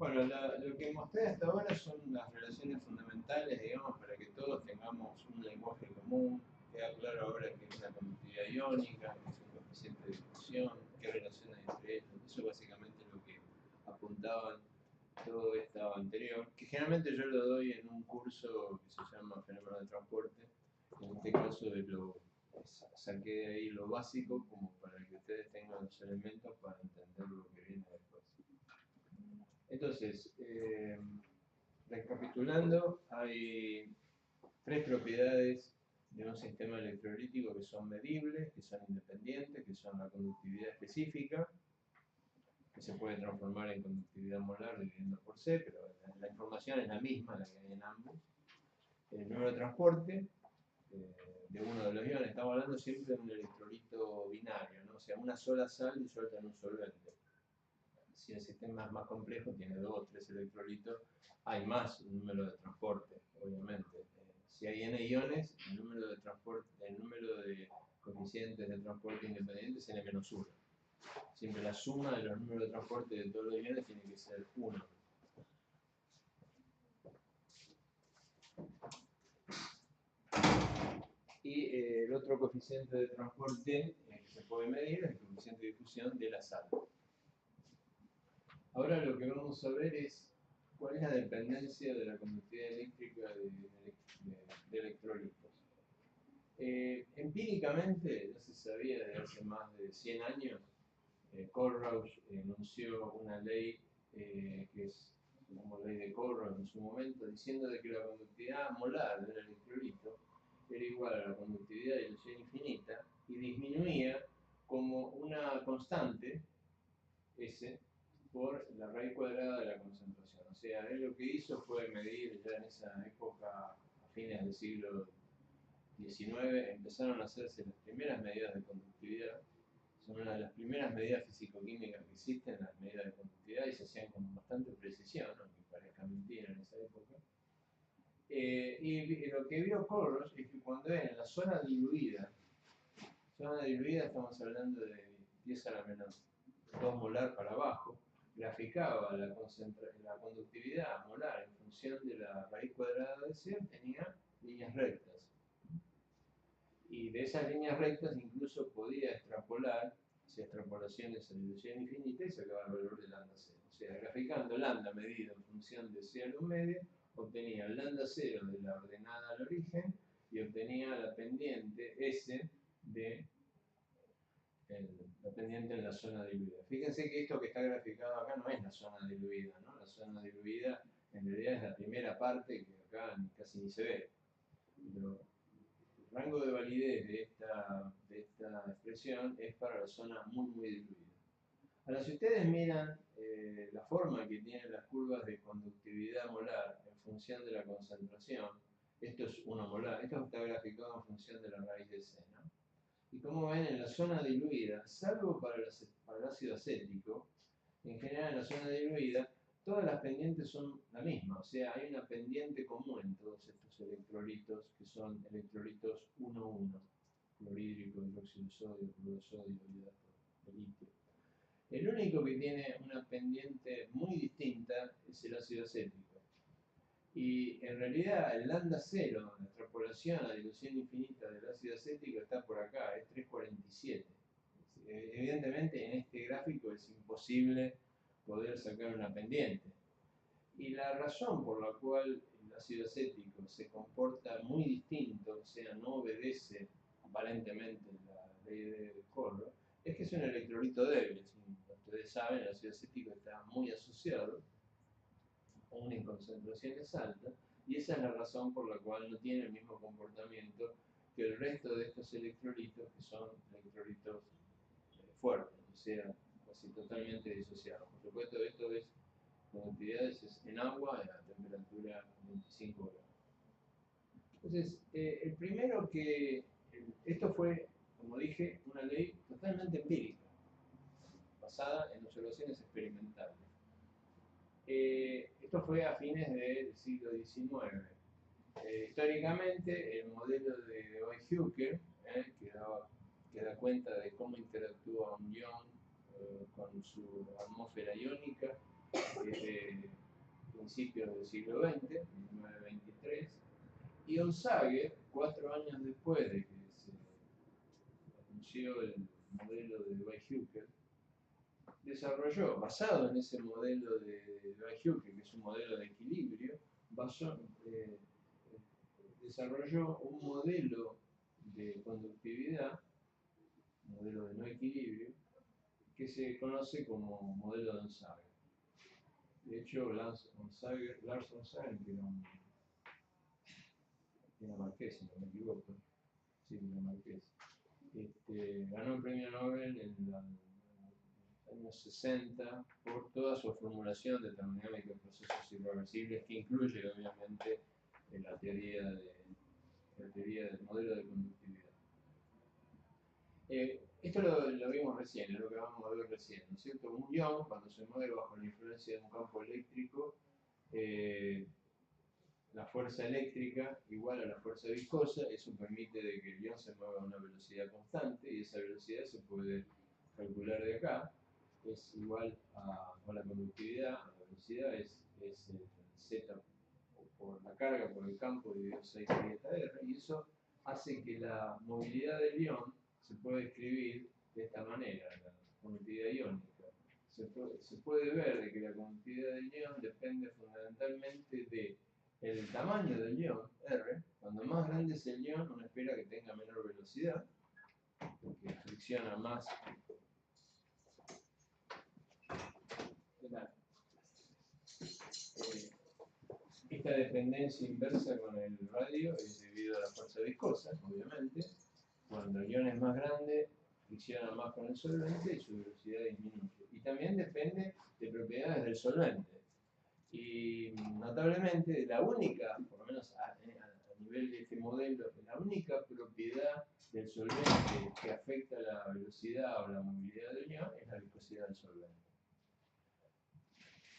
Bueno, lo que mostré hasta ahora son las relaciones fundamentales, digamos, para que todos tengamos un lenguaje común. Queda claro ahora que es una conductividad iónica, que es un coeficiente de difusión, qué relación hay entre ellos. Eso básicamente es lo que apuntaban todo esto anterior, que generalmente yo lo doy en un curso que se llama Fenómeno de Transporte. En este caso saqué de ahí lo básico como para que ustedes tengan los elementos para entender lo que viene después. Entonces, recapitulando, hay tres propiedades de un sistema electrolítico que son medibles, que son independientes, que son la conductividad específica, que se puede transformar en conductividad molar dividiendo por C, pero la información es la misma, la que hay en ambos. El número de transporte de uno de los iones, estamos hablando siempre de un electrolito binario, ¿no? O sea, una sola sal disuelta en un solvente. Si el sistema es más complejo, tiene 2 o 3 electrolitos, hay más número de transporte, obviamente. Si hay n iones, el número de coeficientes de transporte independientes es n-1. Siempre la suma de los números de transporte de todos los iones tiene que ser 1. Y el otro coeficiente de transporte que se puede medir es el coeficiente de difusión de la sal. Ahora lo que vamos a ver es cuál es la dependencia de la conductividad eléctrica de electrolitos. Empíricamente, ya se sabía desde hace más de 100 años, Kohlrausch enunció una ley que es como ley de Kohlrausch en su momento, diciendo de que la conductividad molar del electrolito era igual a la conductividad de ilusión infinita y disminuía como una constante, S, por la raíz cuadrada de la concentración. O sea, él lo que hizo fue medir ya en esa época, a fines del siglo XIX, empezaron a hacerse las primeras medidas de conductividad. Son una de las primeras medidas físico-químicas que existen, las medidas de conductividad, y se hacían con bastante precisión, aunque parezca mentira en esa época. Y lo que vio Kohlrausch es que cuando era en la zona diluida estamos hablando de 10 a la menos 2 molar para abajo, graficaba la conductividad molar en función de la raíz cuadrada de C, tenía líneas rectas. Y de esas líneas rectas incluso podía extrapolar, hacia extrapolaciones a dilución infinita, y sacaba el valor de lambda 0. O sea, graficando lambda medido en función de C al 1 medio, obtenía el lambda 0 de la ordenada al origen y obtenía la pendiente S de la pendiente en la zona diluida. Fíjense que esto que está graficado acá no es la zona diluida, ¿no? La zona diluida en realidad es la primera parte que acá casi ni se ve. Pero el rango de validez de esta expresión es para la zona muy diluida. Ahora, si ustedes miran la forma que tienen las curvas de conductividad molar en función de la concentración, esto es 1 molar, esto está graficado en función de la raíz de C, ¿no? Y como ven, en la zona diluida, salvo para el ácido acético, en general en la zona diluida, todas las pendientes son la misma, o sea, hay una pendiente común en todos estos electrolitos, que son electrolitos 1,1, clorhídrico, hidróxido de sodio, cloruro de sodio, hidrato de litio. El único que tiene una pendiente muy distinta es el ácido acético. Y en realidad el lambda 0, la extrapolación a dilución infinita del ácido acético, está por acá, es 3,47. Evidentemente en este gráfico es imposible poder sacar una pendiente. Y la razón por la cual el ácido acético se comporta muy distinto, o sea, no obedece aparentemente la ley de Kohlrausch, es que es un electrolito débil. Ustedes saben, el ácido acético está muy asociado aún en concentraciones altas, y esa es la razón por la cual no tiene el mismo comportamiento que el resto de estos electrolitos, que son electrolitos fuertes, o sea, casi totalmente disociados. Por supuesto, esto es conductividades en agua a temperatura 25 grados. Entonces, el primero esto fue, como dije, una ley totalmente empírica, basada en observaciones experimentales. Esto fue a fines del siglo XIX. Históricamente, el modelo de Weizsäcker, que da cuenta de cómo interactúa un ion con su atmósfera iónica, desde principios del siglo XX, 1923, y Onsager, 4 años después de que se anunció el modelo de Weihükel, desarrolló, basado en ese modelo de Weihükel, que es un modelo de equilibrio, desarrolló un modelo de conductividad, modelo de no equilibrio, que se conoce como modelo de Onsager. De hecho, Lars Onsager, que era marqués, si no me equivoco, sí, era marqués, ganó el premio Nobel en los años 60 por toda su formulación de termodinámica de procesos irreversibles, que incluye obviamente la teoría del modelo de conductividad. Esto lo vimos recién, es lo que vamos a ver recién, ¿no es cierto? Un ion, cuando se mueve bajo la influencia de un campo eléctrico, la fuerza eléctrica igual a la fuerza viscosa, eso permite de que el ion se mueva a una velocidad constante, y esa velocidad se puede calcular de acá, es igual a la conductividad, la velocidad es z por la carga, por el campo, dividido 6 pi eta r, y eso hace que la movilidad del ion se pueda escribir de esta manera, la conductividad iónica. Se puede ver de que la conductividad del ion depende fundamentalmente del tamaño del ion, R. Cuando más grande es el ion, uno espera que tenga menor velocidad, porque fricciona más. Esta dependencia inversa con el radio es debido a la fuerza viscosa, obviamente. Cuando el ion es más grande, fricciona más con el solvente y su velocidad disminuye. Y también depende de propiedades del solvente. Y notablemente, la única, por lo menos a nivel de este modelo, la única propiedad del solvente que afecta la velocidad o la movilidad del ion es la viscosidad del solvente.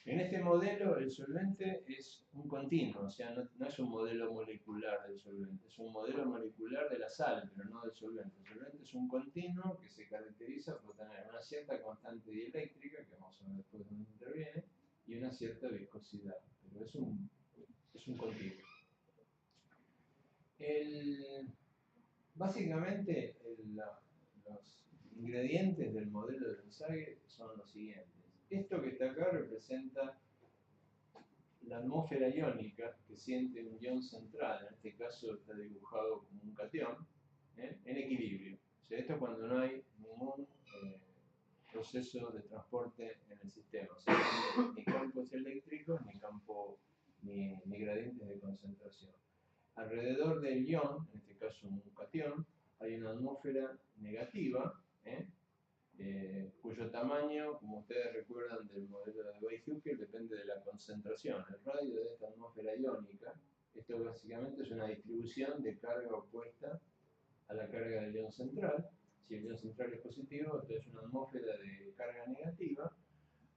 En este modelo, el solvente es un continuo, o sea, no es un modelo molecular del solvente, es un modelo molecular de la sal, pero no del solvente. El solvente es un continuo que se caracteriza por tener una cierta constante dieléctrica, que vamos a ver después dónde interviene, y una cierta viscosidad, pero es un continuo. Básicamente, los ingredientes del modelo de Onsager son los siguientes. Esto que está acá representa la atmósfera iónica que siente un ion central, en este caso está dibujado como un catión, en equilibrio. O sea, esto cuando no hay ningún proceso de transporte en el sistema, o sea, ni campos eléctricos, ni gradientes de concentración. Alrededor del ion, en este caso un catión, hay una atmósfera negativa, cuyo tamaño, como ustedes recuerdan del modelo de Weihükel, depende de la concentración, el radio de esta atmósfera iónica. Esto básicamente es una distribución de carga opuesta a la carga del ion central. Si el ion central es positivo, entonces es una atmósfera de carga negativa,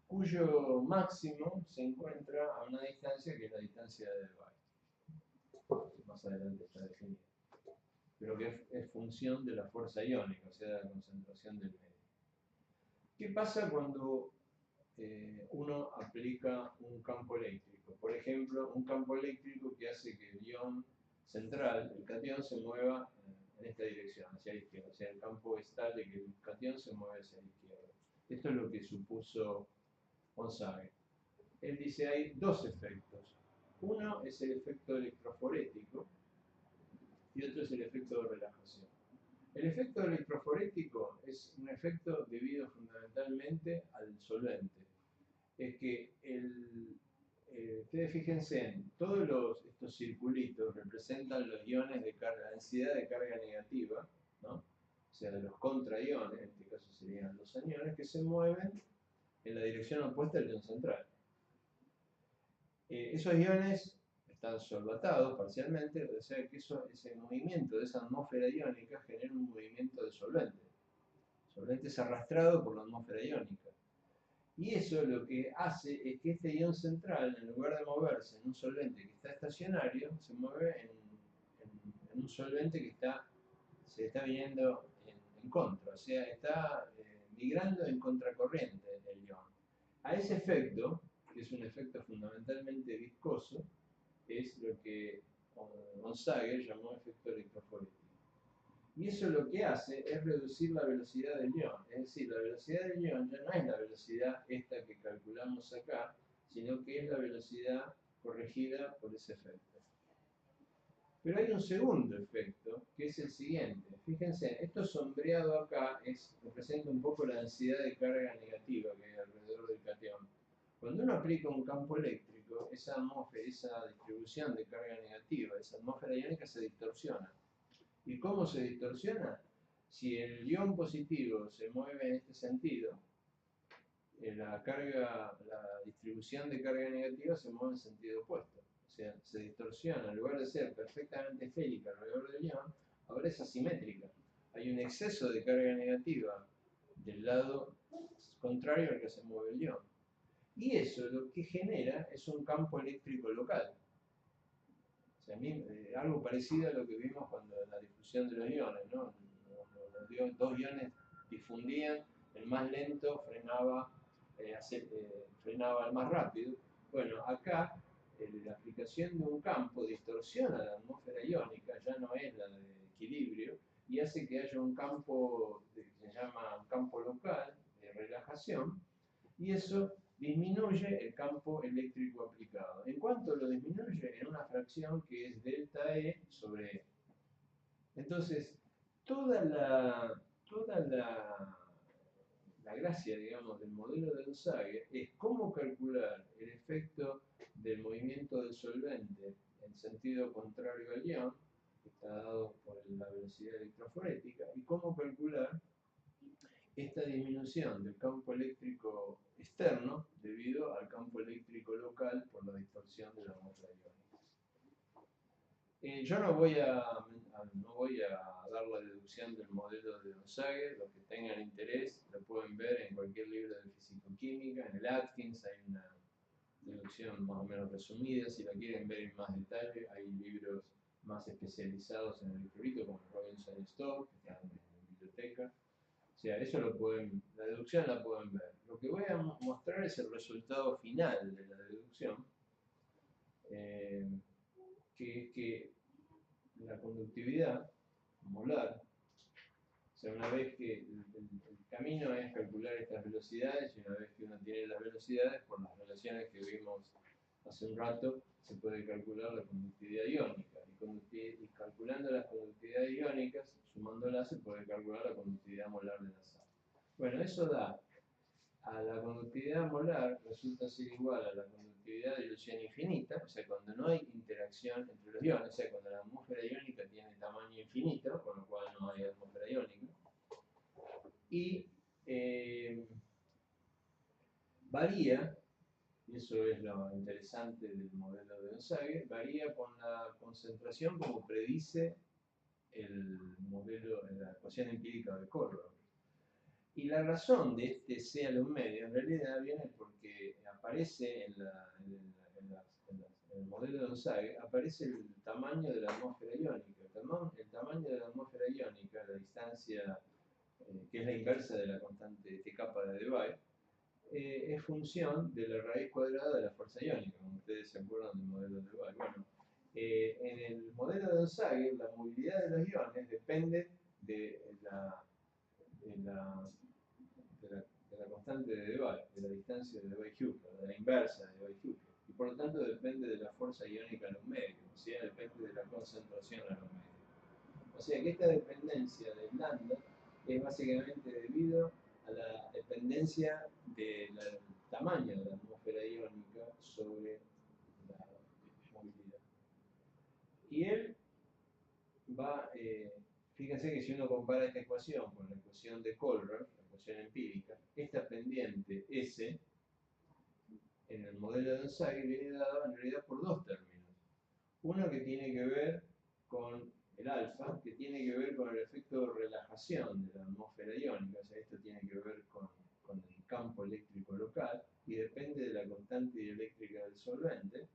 cuyo máximo se encuentra a una distancia que es la distancia de Debye. Más adelante está definida. Pero que es función de la fuerza iónica, o sea, de la concentración del medio. ¿Qué pasa cuando uno aplica un campo eléctrico? Por ejemplo, un campo eléctrico que hace que el ion central, el catión, se mueva en esta dirección, hacia la izquierda. O sea, el campo es tal de que el catión se mueve hacia la izquierda. Esto es lo que supuso Onsager. Él dice hay dos efectos. Uno es el efecto electroforético y otro es el efecto de relajación. El efecto electroforético es un efecto debido fundamentalmente al solvente. Es que ustedes fíjense en todos estos circulitos representan los iones de carga, la densidad de carga negativa, ¿no? O sea, de los contraiones, en este caso serían los aniones, que se mueven en la dirección opuesta al ion central. Esos iones están solvatados parcialmente, o sea que ese movimiento de esa atmósfera iónica genera un movimiento de solvente. El solvente es arrastrado por la atmósfera iónica. Y eso lo que hace es que este ion central, en lugar de moverse en un solvente que está estacionario, se mueve en un solvente que se está viniendo en contra, o sea, está migrando en contracorriente el ion. A ese efecto, fundamentalmente viscoso, es lo que Onsager llamó efecto electroforético. Y eso lo que hace es reducir la velocidad del ion. Es decir, la velocidad del ion ya no es la velocidad esta que calculamos acá, sino que es la velocidad corregida por ese efecto. Pero hay un segundo efecto, que es el siguiente. Fíjense, esto sombreado acá representa un poco la densidad de carga negativa que hay alrededor del catión. Cuando uno aplica un campo eléctrico, esa distribución de carga negativa, esa atmósfera iónica se distorsiona. ¿Y cómo se distorsiona? Si el ion positivo se mueve en este sentido, la distribución de carga negativa se mueve en sentido opuesto. O sea, se distorsiona. En lugar de ser perfectamente esférica alrededor del ion, ahora es asimétrica. Hay un exceso de carga negativa del lado contrario al que se mueve el ion. Y eso lo que genera es un campo eléctrico local. O sea, algo parecido a lo que vimos cuando la difusión de los iones, ¿no? Los dos iones difundían, el más lento frenaba al más rápido. Bueno, acá la aplicación de un campo distorsiona la atmósfera iónica, ya no es la de equilibrio, y hace que haya un campo que se llama un campo local de relajación, y eso disminuye el campo eléctrico aplicado. ¿En cuánto lo disminuye? En una fracción que es delta E sobre E. Entonces, toda la gracia, digamos, del modelo de Onsager es cómo calcular el efecto del movimiento del solvente en sentido contrario al ion, que está dado por la velocidad electroforética, y cómo calcular esta disminución del campo eléctrico externo debido al campo eléctrico local por la distorsión de la atmósfera iónica. Yo no voy a dar la deducción del modelo de Onsager. Los que tengan interés lo pueden ver en cualquier libro de fisicoquímica. En el Atkins hay una deducción más o menos resumida. Si la quieren ver en más detalle, hay libros más especializados en el electrolito, como el Robinson y Stowe, que están en la biblioteca. O sea, la deducción la pueden ver. Lo que voy a mostrar es el resultado final de la deducción, que la conductividad molar, o sea, una vez que el camino es calcular estas velocidades, y una vez que uno tiene las velocidades, por las relaciones que vimos hace un rato, se puede calcular la conductividad iónica. Y calculando las conductividades iónicas, sumándolas, se puede calcular la conductividad molar de la sal. Bueno, eso da a la conductividad molar, resulta ser igual a la conductividad de ilusión infinita, o sea, cuando no hay interacción entre los iones, o sea, cuando la atmósfera iónica tiene tamaño infinito, con lo cual no hay atmósfera iónica, y varía, y eso es lo interesante del modelo de Onsager, varía con la concentración como predice el modelo, la ecuación empírica de Kohlrausch. Y la razón de este C a los medios en realidad viene porque aparece en el modelo de Onsager, aparece el tamaño de la atmósfera iónica. El tamaño de la atmósfera iónica, la distancia, que es la inversa de la constante T capa de Debye, es función de la raíz cuadrada de la fuerza iónica, como ustedes se acuerdan del modelo de Debye. Bueno, en el modelo de Onsager, la movilidad de los iones depende de la constante de Debye, de la distancia de Debye-Hückel, de la inversa de Debye-Hückel, y por lo tanto depende de la fuerza iónica a los medios, o sea, depende de la concentración a los medios. O sea que esta dependencia del lambda es básicamente debido a la dependencia del tamaño de la atmósfera iónica sobre la movilidad. Y él va, fíjense que si uno compara esta ecuación con la ecuación de Kohlrausch, la ecuación empírica, esta pendiente S en el modelo de Onsager viene dada en realidad por dos términos. Uno que tiene que ver con el alfa, que tiene que ver con el efecto de relajación de la atmósfera iónica, o sea, esto tiene que ver con el campo eléctrico local y depende de la constante dieléctrica del solvente,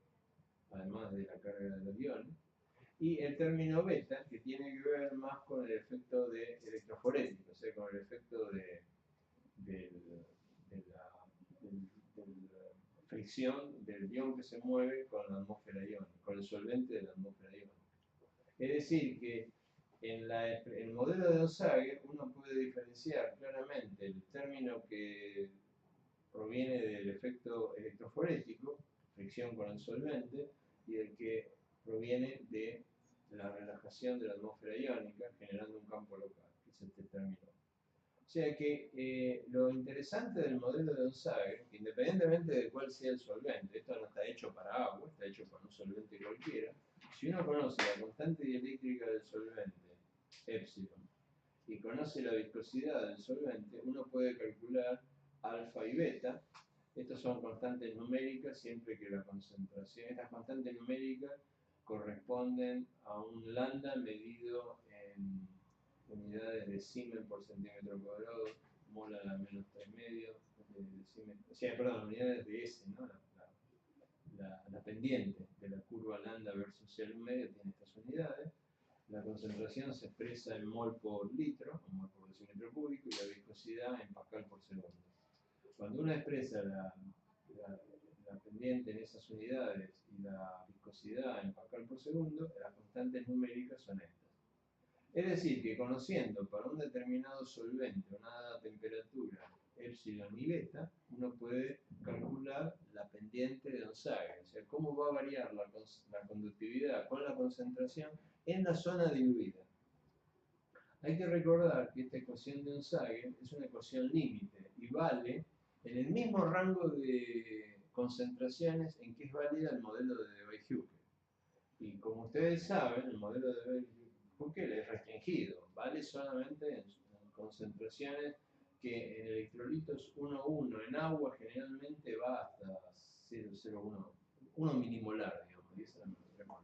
además de la carga de los iones. Y el término beta, que tiene que ver más con el efecto de electroforético, o sea, con el efecto de fricción del ion que se mueve con la atmósfera iónica, con el solvente de la atmósfera iónica. Es decir, que en el modelo de Onsager uno puede diferenciar claramente el término que proviene del efecto electroforético, fricción con el solvente, y el que proviene de la relajación de la atmósfera iónica generando un campo local, que es este término. O sea que lo interesante del modelo de Onsager, independientemente de cuál sea el solvente, esto no está hecho para agua, está hecho para un solvente cualquiera, si uno conoce la constante dieléctrica del solvente, epsilon, y conoce la viscosidad del solvente, uno puede calcular alfa y beta. Estas son constantes numéricas siempre que la concentración, estas constantes numéricas corresponden a un lambda medido en unidades de Siemens por centímetro cuadrado, mol a la menos 3,5, o sea, perdón, unidades de S, ¿no? La pendiente de la curva lambda versus el medio tiene estas unidades. La concentración se expresa en mol por litro, o mol por decímetro cúbico, y la viscosidad en pascal por segundo. Cuando uno expresa la pendiente en esas unidades y la viscosidad en pascal por segundo, las constantes numéricas son estas. Es decir, que conociendo para un determinado solvente una dada temperatura, epsilon y beta, uno puede calcular la pendiente de Onsager, o sea, cómo va a variar la conductividad con la concentración en la zona diluida. Hay que recordar que esta ecuación de Onsager es una ecuación límite y vale en el mismo rango de concentraciones en que es válida el modelo de Debye-Hückel. Y como ustedes saben, el modelo de Debye-Hückel es restringido, vale solamente en concentraciones que en electrolitos 1,1, en agua generalmente va hasta 0,01, 1 milimolar, digamos, y esa es la molar.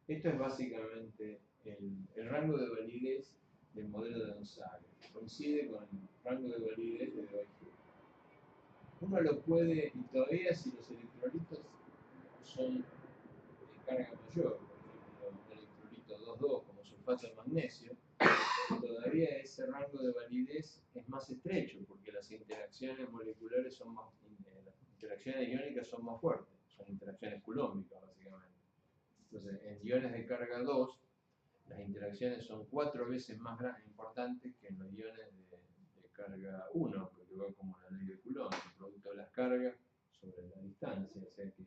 Esto es básicamente el rango de validez del modelo de Onsager. Coincide con el rango de validez de Debye-Hückel. Uno lo puede, y todavía si los electrolitos son de carga mayor, por ejemplo, el electrolito 2,2 como sulfato de magnesio, todavía ese rango de validez es más estrecho porque las interacciones moleculares son más, las interacciones iónicas son más fuertes, son interacciones coulómbicas básicamente. Entonces, en iones de carga 2, las interacciones son 4 veces más importantes que en los iones de carga 1, porque va como la ley de Coulomb, el producto de las cargas sobre la distancia, o sea que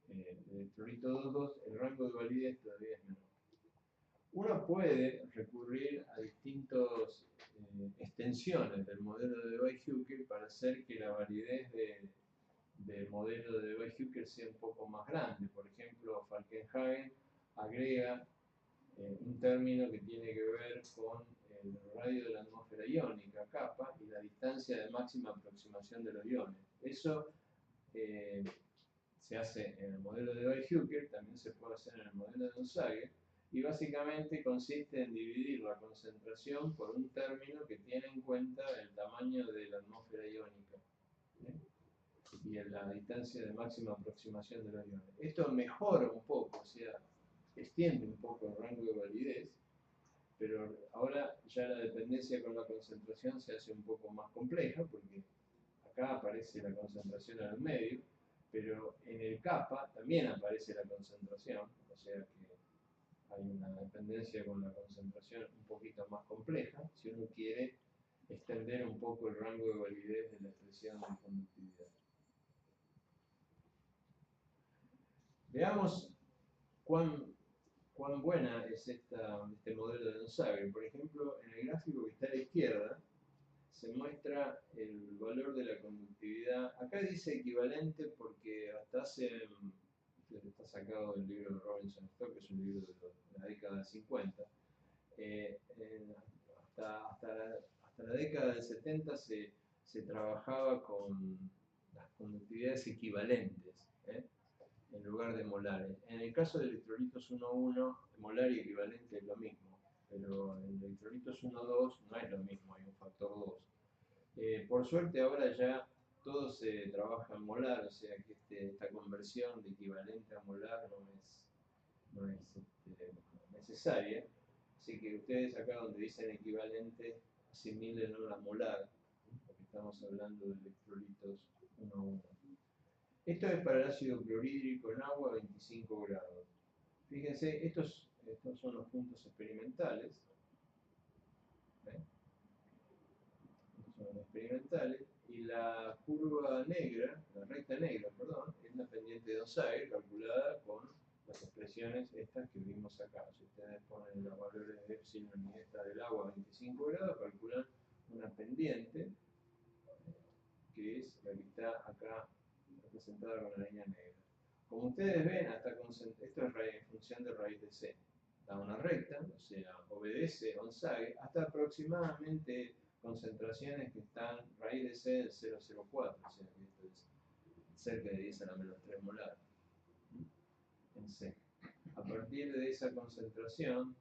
el electrolito 2,2, el rango de validez todavía es menor. Uno puede recurrir a distintas extensiones del modelo de Debye-Hückel para hacer que la validez del modelo de Debye-Hückel sea un poco más grande. Por ejemplo, Falkenhagen agrega un término que tiene que ver con el radio de la atmósfera iónica, kappa, y la distancia de máxima aproximación de los iones. Eso se hace en el modelo de Debye-Hückel, también se puede hacer en el modelo de Onsager, y básicamente consiste en dividir la concentración por un término que tiene en cuenta el tamaño de la atmósfera iónica, y la distancia de máxima aproximación de los iones. Esto mejora un poco, o sea, extiende un poco el rango de validez, pero ahora ya la dependencia con la concentración se hace un poco más compleja, porque acá aparece la concentración al medio, pero en el kappa también aparece la concentración, o sea que hay una dependencia con la concentración un poquito más compleja, si uno quiere extender un poco el rango de validez de la expresión de conductividad. Veamos cuán buena es este modelo de Onsager. Por ejemplo, en el gráfico que está a la izquierda, se muestra el valor de la conductividad. Acá dice equivalente porque hasta está sacado del libro de Robinson Stock, que es un libro de la década del 50, hasta la década del 70 se trabajaba con las conductividades equivalentes, en lugar de molares. En el caso de electrolitos 1,1, molar y equivalente es lo mismo, pero en electrolitos 1,2 no es lo mismo, hay un factor 2. Por suerte ahora ya todo se trabaja en molar, o sea que esta conversión de equivalente a molar no es necesaria. Así que ustedes acá donde dicen equivalente, asimilen a molar, porque estamos hablando de electrolitos 1,1. Esto es para el ácido clorhídrico en agua a 25 grados. Fíjense, estos son los puntos experimentales. ¿Ven? Estos son los experimentales. Y la curva negra, la recta negra, perdón, es la pendiente de Onsager calculada con las expresiones estas que vimos acá. Si ustedes ponen los valores de epsilon y esta del agua a 25 grados, calculan una pendiente que es la que está acá representada con la línea negra. Como ustedes ven, esto es en función de raíz de C. Da una recta, o sea, obedece Onsager hasta aproximadamente concentraciones que están raíz de C del 0,04, o sea que esto es cerca de 10 a la menos 3 molar en C. A partir de esa concentración,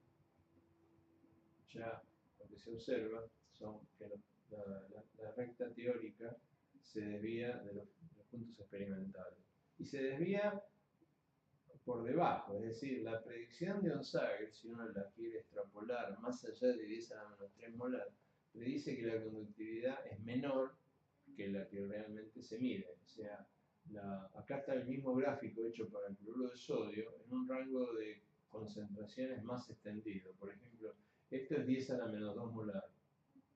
ya lo que se observa son que la recta teórica se desvía de los puntos experimentales. Y se desvía por debajo, es decir, la predicción de Onsager, si uno la quiere extrapolar más allá de 10 a la menos 3 molar, le dice que la conductividad es menor que la que realmente se mide. O sea, acá está el mismo gráfico hecho para el cloruro de sodio en un rango de concentraciones más extendido. Por ejemplo, esto es 10 a la menos 2 molar,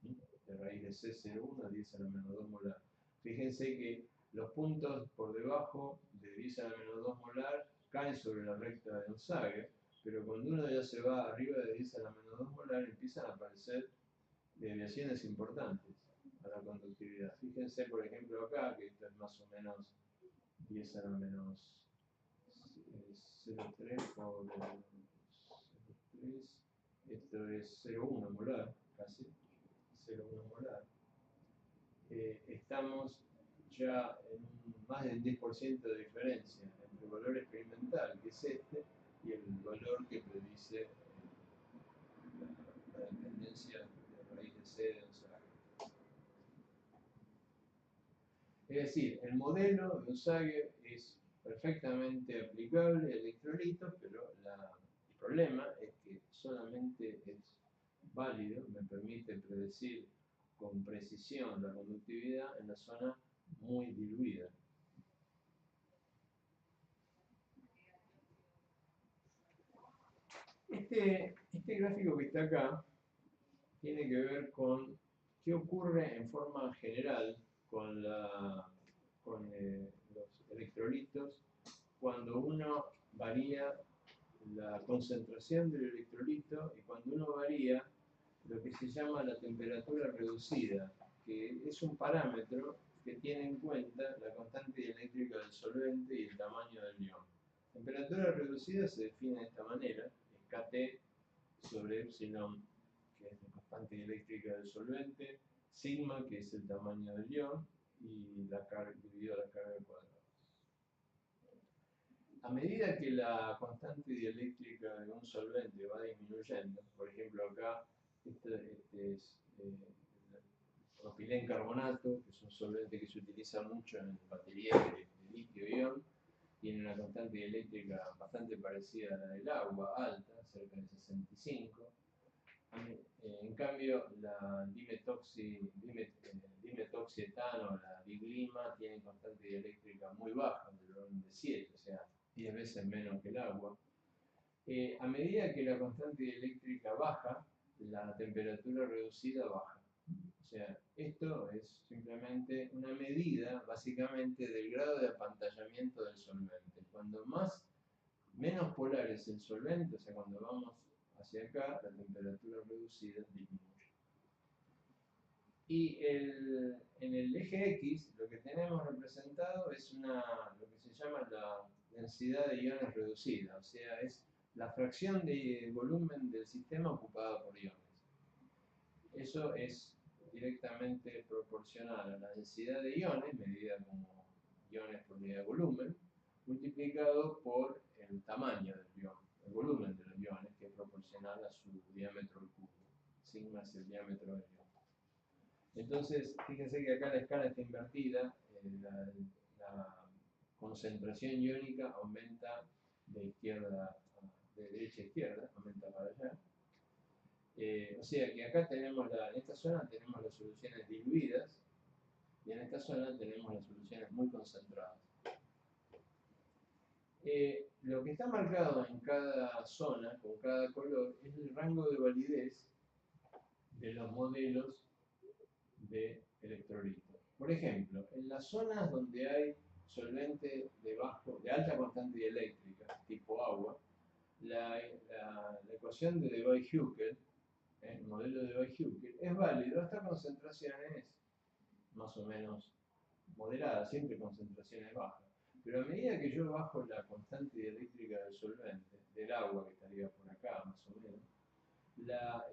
de raíz de C01 a 10 a la menos 2 molar. Fíjense que los puntos por debajo de 10 a la menos 2 molar caen sobre la recta de Onsager, pero cuando uno ya se va arriba de 10 a la menos 2 molar empiezan a aparecer desviaciones importantes a la conductividad. Fíjense, por ejemplo, acá, que esto es más o menos 10 a la menos 0,3 por 0,3, esto es 0,1 molar, casi 0,1 molar. Estamos ya en más del 10% de diferencia entre el valor experimental, que es este, y el valor que predice la dependencia de raíz de C de Onsager. Es decir, el modelo de Onsager es perfectamente aplicable a electrolitos, pero el problema es que solamente es válido, me permite predecir con precisión la conductividad en la zona muy diluida. Este gráfico que está acá tiene que ver con qué ocurre en forma general con los electrolitos cuando uno varía la concentración del electrolito y cuando uno varía lo que se llama la temperatura reducida, que es un parámetro que tiene en cuenta la constante dieléctrica del solvente y el tamaño del ion. Temperatura reducida se define de esta manera, es Kt sobre epsilon, que es la constante dieléctrica del solvente, sigma, que es el tamaño del ion, y la carga dividido la carga al cuadrado. A medida que la constante dieléctrica de un solvente va disminuyendo, por ejemplo acá, este es propilencarbonato, que es un solvente que se utiliza mucho en baterías de litio-ion, tiene una constante dieléctrica bastante parecida a la del agua, alta, cerca de 65. En cambio, la dimetoxietano, la diglima, tiene constante dieléctrica muy baja, del orden de 7, o sea, 10 veces menos que el agua. A medida que la constante dieléctrica baja, la temperatura reducida baja. O sea, esto es simplemente una medida, básicamente, del grado de apantallamiento del solvente. Cuando menos polar es el solvente, o sea, cuando vamos hacia acá, la temperatura reducida disminuye. Y en el eje X, lo que tenemos representado es lo que se llama la densidad de iones reducida, o sea, es la fracción de volumen del sistema ocupada por iones. Eso es directamente proporcional a la densidad de iones, medida como iones por unidad de volumen, multiplicado por el tamaño del ion, el volumen de los iones, que es proporcional a su diámetro al cubo. Sigma es el diámetro del ion. Entonces, fíjense que acá la escala está invertida, la concentración iónica aumenta de derecha a izquierda, aumenta para allá. O sea que acá tenemos en esta zona tenemos las soluciones diluidas y en esta zona tenemos las soluciones muy concentradas. Lo que está marcado en cada zona, con cada color, es el rango de validez de los modelos de electrolito. Por ejemplo, en las zonas donde hay solvente de alta constante dieléctrica, tipo agua, la ecuación de Debye-Hückel, el modelo de Debye-Hückel, es válido hasta concentraciones más o menos moderadas, siempre concentraciones bajas. Pero a medida que yo bajo la constante dieléctrica del solvente, del agua que estaría por acá más o menos,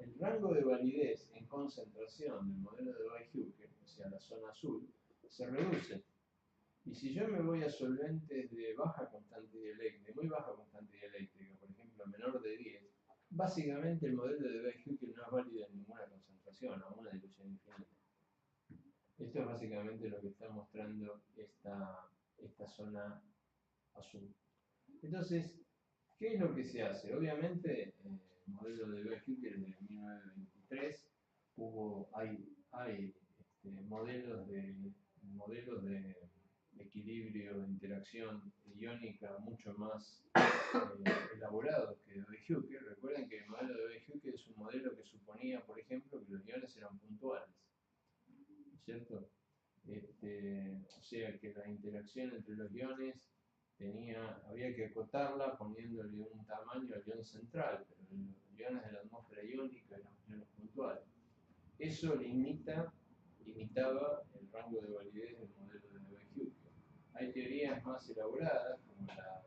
el rango de validez en concentración del modelo de Debye-Hückel, o sea, la zona azul, se reduce. Y si yo me voy a solventes de baja constante dieléctrica, de muy baja constante dieléctrica, por ejemplo, menor de 10, básicamente el modelo de Debye-Hückel no es válido en ninguna concentración, a una dilución infinita. Esto es básicamente lo que está mostrando esta zona azul. Entonces, ¿qué es lo que se hace? Obviamente, el modelo de Debye-Hückel es de 1923, hay modelos de equilibrio, de interacción iónica mucho más elaborados que Debye-Hückel. Recuerden que el modelo de Debye-Hückel es un modelo que suponía, por ejemplo, que los iones eran puntuales, ¿cierto? O sea que la interacción entre los iones había que acotarla poniéndole un tamaño al ion central, pero los iones de la atmósfera iónica eran iones puntuales. Eso limitaba el rango de validez del modelo de Debye-Hückel. Hay teorías más elaboradas, como la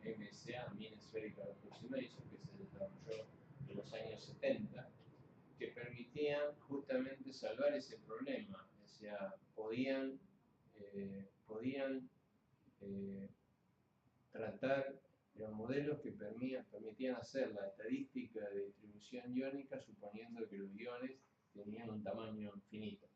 MSA, Mean Spherical Approximation, que se desarrolló en los años 70, que permitían justamente salvar ese problema. O sea, podían tratar los modelos que permitían hacer la estadística de distribución iónica suponiendo que los iones tenían un tamaño finito.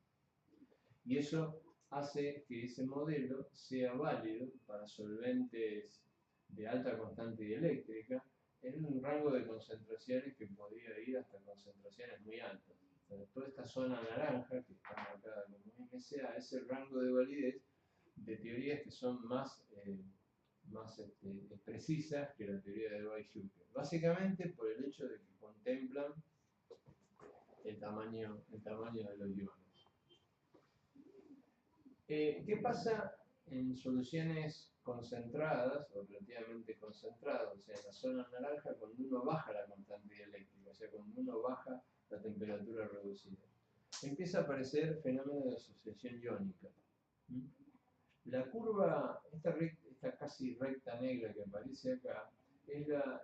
Y eso hace que ese modelo sea válido para solventes de alta constante dieléctrica en un rango de concentraciones que podría ir hasta concentraciones muy altas. O sea, toda esta zona naranja, que está marcada como MSA, es el rango de validez de teorías que son más precisas que la teoría de Debye-Hückel. Básicamente por el hecho de que contemplan el tamaño de los iones. ¿Qué pasa en soluciones concentradas o relativamente concentradas? O sea, en la zona naranja, cuando uno baja la constante dieléctrica, o sea, cuando uno baja la temperatura reducida, empieza a aparecer fenómeno de asociación iónica. La curva, esta casi recta negra que aparece acá, es la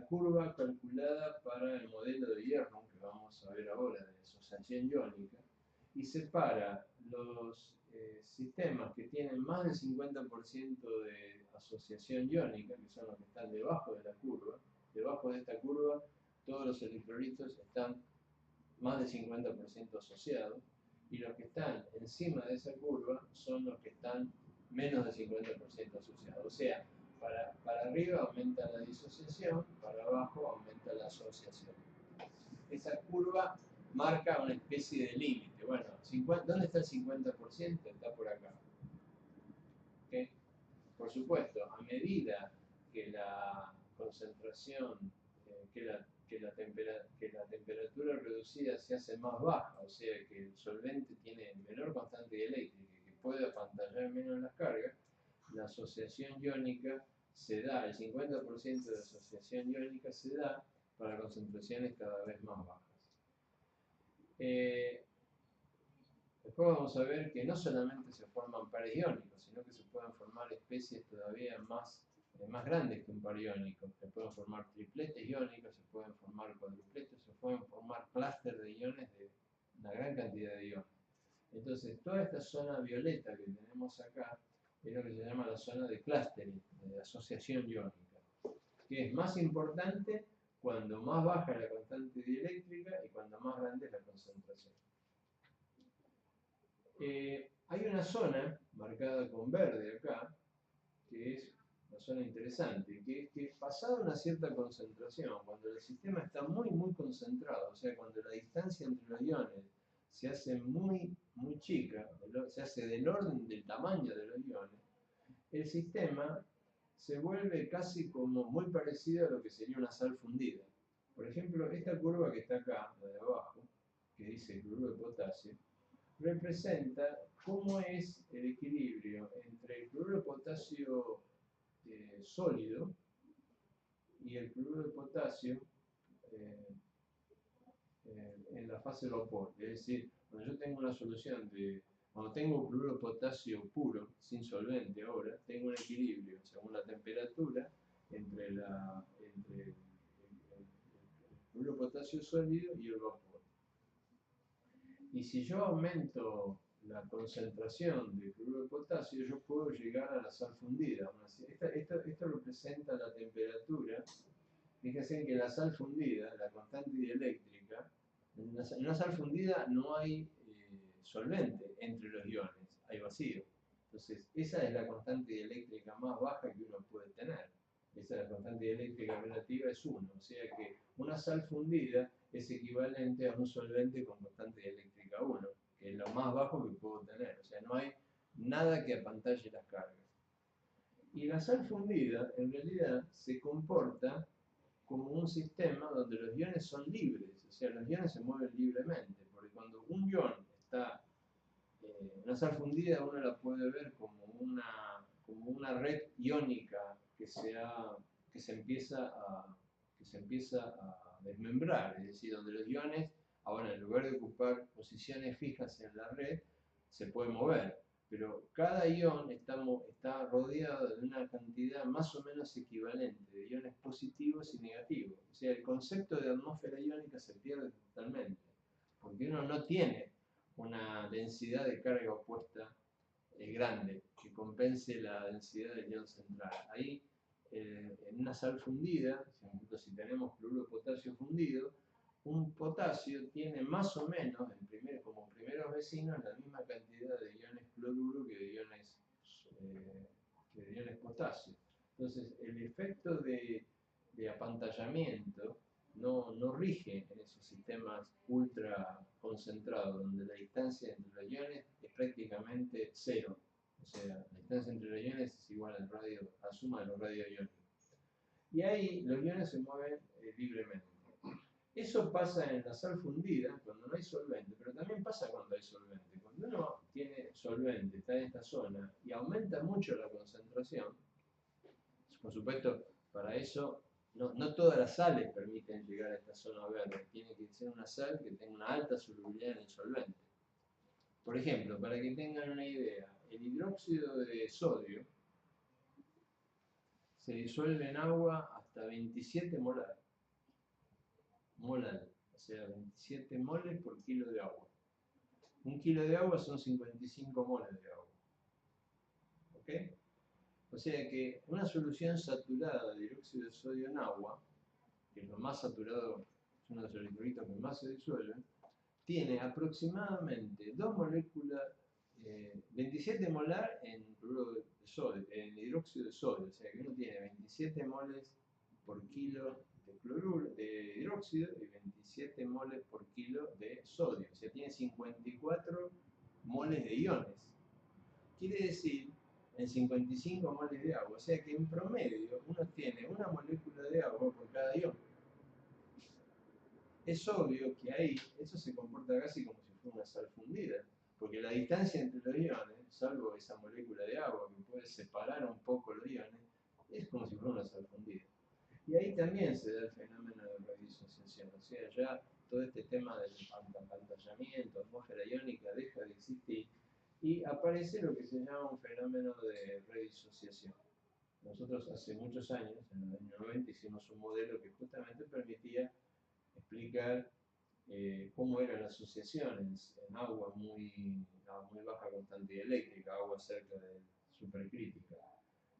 curva calculada para el modelo de hierro, que vamos a ver ahora, de asociación iónica, y separa los sistemas que tienen más del 50% de asociación iónica, que son los que están debajo de la curva. Debajo de esta curva, todos los electrolitos están más del 50% asociados, y los que están encima de esa curva son los que están menos del 50% asociados. O sea, para arriba aumenta la disociación, para abajo aumenta la asociación. Esa curva marca una especie de límite. Bueno, ¿dónde está el 50%? Está por acá. ¿Okay? Por supuesto, a medida que la concentración, que la temperatura reducida se hace más baja, o sea que el solvente tiene menor constante dieléctrica y que puede apantallar menos las cargas, la asociación iónica se da, el 50% de asociación iónica se da para concentraciones cada vez más bajas. Después vamos a ver que no solamente se forman pares iónicos, sino que se pueden formar especies todavía más grandes que un par iónico. Se pueden formar tripletes iónicos, se pueden formar cuadrupletes, se pueden formar clústeres de iones de una gran cantidad de iones. Entonces, toda esta zona violeta que tenemos acá es lo que se llama la zona de clustering, de asociación iónica, que es más importante cuando más baja la constante dieléctrica y cuando más grande es la concentración. Hay una zona marcada con verde acá, que es una zona interesante, que es que pasada una cierta concentración, cuando el sistema está muy concentrado, o sea, cuando la distancia entre los iones se hace muy chica, se hace del orden del tamaño de los iones, el sistema se vuelve casi como muy parecido a lo que sería una sal fundida. Por ejemplo, esta curva que está acá, la de abajo, que dice cloruro de potasio, representa cómo es el equilibrio entre el cloruro de potasio sólido y el cloruro de potasio en la fase low point. Es decir, cuando yo tengo una solución cuando tengo cloruro de potasio puro, sin solvente ahora, tengo un equilibrio según la temperatura entre el cloruro de potasio sólido y el vapor. Y si yo aumento la concentración de cloruro de potasio, yo puedo llegar a la sal fundida. Esto representa la temperatura. Fíjense que la sal fundida, la constante dieléctrica, en una sal fundida no hay solvente entre los iones, hay vacío. Entonces, esa es la constante dieléctrica más baja que uno puede tener. Esa es la constante dieléctrica relativa, es 1. O sea que una sal fundida es equivalente a un solvente con constante dieléctrica 1, que es lo más bajo que puedo tener. O sea, no hay nada que apantalle las cargas. Y la sal fundida, en realidad, se comporta como un sistema donde los iones son libres, o sea, los iones se mueven libremente, porque cuando un ion está en una sal fundida, uno la puede ver como una red iónica que se empieza a desmembrar, es decir, donde los iones, ahora en lugar de ocupar posiciones fijas en la red, se pueden mover. Pero cada ion está rodeado de una cantidad más o menos equivalente de iones positivos y negativos. O sea, el concepto de atmósfera iónica se pierde totalmente, porque uno no tiene una densidad de carga opuesta grande que compense la densidad del ion central. Ahí, en una sal fundida, si tenemos cloruro de potasio fundido, un potasio tiene más o menos, como primeros vecinos, la misma cantidad de iones cloruro que de iones potasio. Entonces, el efecto de apantallamiento no rige en esos sistemas ultra concentrados, donde la distancia entre los iones es prácticamente cero. O sea, la distancia entre los iones es igual a la suma de los radios-iones. Y ahí los iones se mueven libremente. Eso pasa en la sal fundida, cuando no hay solvente, pero también pasa cuando hay solvente. Cuando uno tiene solvente, está en esta zona, y aumenta mucho la concentración, por supuesto, para eso, no todas las sales permiten llegar a esta zona verde. Tiene que ser una sal que tenga una alta solubilidad en el solvente. Por ejemplo, para que tengan una idea, el hidróxido de sodio se disuelve en agua hasta 27 molar. O sea, 27 moles por kilo de agua. Un kilo de agua son 55 moles de agua. ¿Ok? O sea que una solución saturada de hidróxido de sodio en agua, que es lo más saturado, es uno de los electrolitos que más se disuelven, tiene aproximadamente 2 moléculas, 27 molar en hidróxido de sodio, o sea que uno tiene 27 moles por kilo de hidróxido y 27 moles por kilo de sodio, o sea tiene 54 moles de iones. Quiere decir, en 55 moles de agua, o sea que en promedio uno tiene una molécula de agua por cada ion. Es obvio que ahí eso se comporta casi como si fuera una sal fundida, porque la distancia entre los iones, salvo esa molécula de agua que puede separar un poco los iones, es como si fuera una sal fundida. Y ahí también se da el fenómeno de redisociación, o sea, ya todo este tema del apantallamiento, atmósfera iónica deja de existir y aparece lo que se llama un fenómeno de redisociación. Nosotros hace muchos años, en el año 90, hicimos un modelo que justamente permitía explicar cómo eran las asociaciones en agua muy baja constante dieléctrica, agua cerca de supercrítica.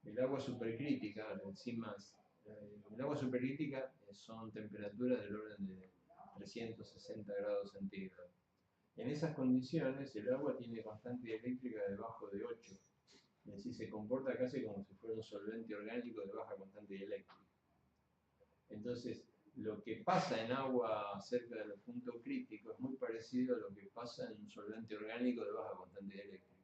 El agua supercrítica, el agua supercrítica son temperaturas del orden de 360 grados centígrados. En esas condiciones el agua tiene constante dieléctrica debajo de 8, es decir, se comporta casi como si fuera un solvente orgánico de baja constante dieléctrica. Entonces, lo que pasa en agua cerca del punto crítico es muy parecido a lo que pasa en un solvente orgánico de baja constante dieléctrica.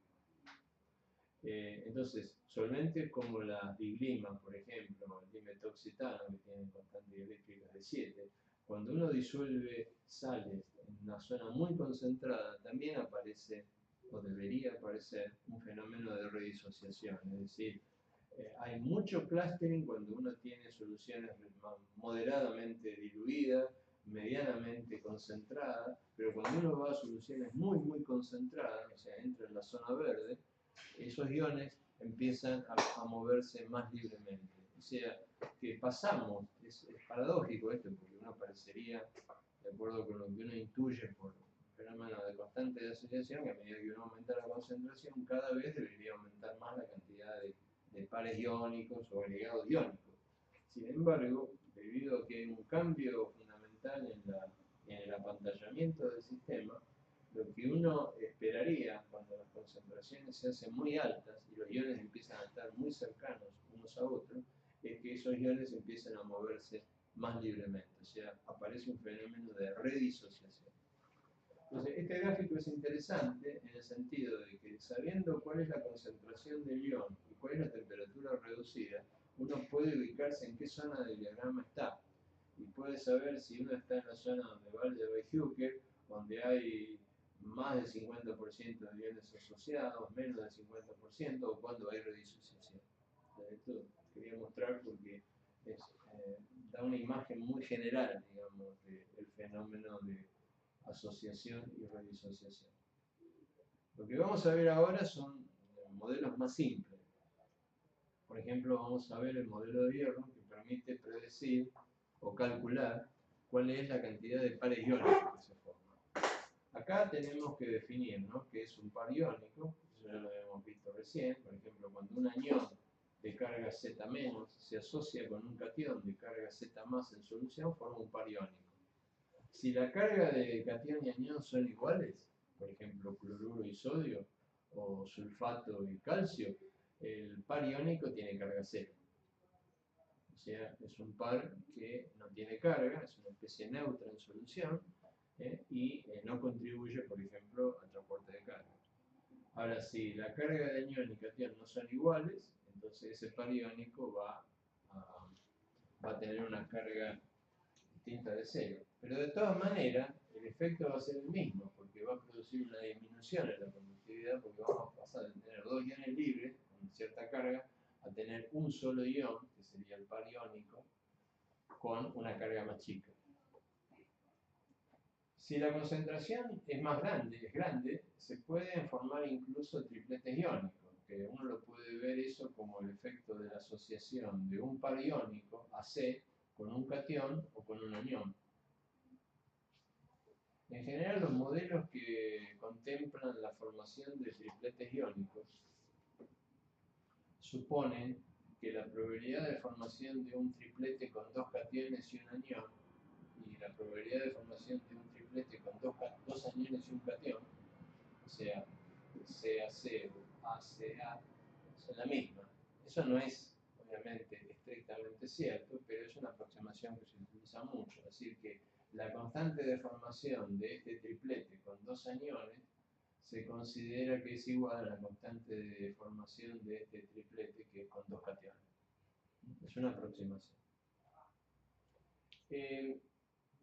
Entonces, solventes como las diglimas, por ejemplo, el dimetoxetano, que tienen constantes dieléctricas de 7, cuando uno disuelve sales en una zona muy concentrada, también aparece, o debería aparecer, un fenómeno de redisociación. Es decir, hay mucho clustering cuando uno tiene soluciones moderadamente diluidas, medianamente concentradas, pero cuando uno va a soluciones muy, muy concentradas, o sea, entra en la zona verde, esos iones empiezan a moverse más libremente. O sea, que pasamos, es paradójico esto, porque uno parecería, de acuerdo con lo que uno intuye por fenómeno de constante de asociación, que a medida que uno aumenta la concentración, cada vez debería aumentar más la cantidad de pares iónicos o agregados iónicos. Sin embargo, debido a que hay un cambio fundamental en el apantallamiento del sistema, lo que uno esperaría cuando las concentraciones se hacen muy altas y los iones empiezan a estar muy cercanos unos a otros, es que esos iones empiezan a moverse más libremente, o sea, aparece un fenómeno de redisociación. Entonces, este gráfico es interesante en el sentido de que sabiendo cuál es la concentración del ion y cuál es la temperatura reducida, uno puede ubicarse en qué zona del diagrama está y puede saber si uno está en la zona donde va el de Weizsäcker, donde hay más del 50% de iones asociados, menos del 50%, o cuando hay redisociación. Esto quería mostrar porque da una imagen muy general, digamos, del fenómeno de asociación y redisociación. Lo que vamos a ver ahora son modelos más simples. Por ejemplo, vamos a ver el modelo de hierro que permite predecir o calcular cuál es la cantidad de pares iónicos que se forman. Acá tenemos que definir, ¿no?, qué es un par iónico, eso ya lo habíamos visto recién. Por ejemplo, cuando un anión de carga Z- se asocia con un catión de carga Z+ en solución, forma un par iónico. Si la carga de catión y anión son iguales, por ejemplo, cloruro y sodio, o sulfato y calcio, el par iónico tiene carga cero. O sea, es un par que no tiene carga, es una especie neutra en solución, y no contribuye, por ejemplo, al transporte de carga. Ahora, si la carga de anión y catión no son iguales, entonces ese par iónico va a tener una carga distinta de cero. Pero de todas maneras, el efecto va a ser el mismo, porque va a producir una disminución en la conductividad, porque vamos a pasar de tener dos iones libres con cierta carga a tener un solo ion, que sería el par iónico, con una carga más chica. Si la concentración es más grande, se pueden formar incluso tripletes iónicos, que uno lo puede ver eso como el efecto de la asociación de un par iónico, AC, con un catión o con un anión. En general, los modelos que contemplan la formación de tripletes iónicos suponen que la probabilidad de formación de un triplete con dos cationes y un anión y la probabilidad de formación de un triplete con dos aniones y un catión, o sea, CaC o ACA, son la misma. Eso no es, obviamente, estrictamente cierto, pero es una aproximación que se utiliza mucho. Es decir, que la constante de formación de este triplete con dos aniones se considera que es igual a la constante de formación de este triplete que es con dos cationes. Es una aproximación.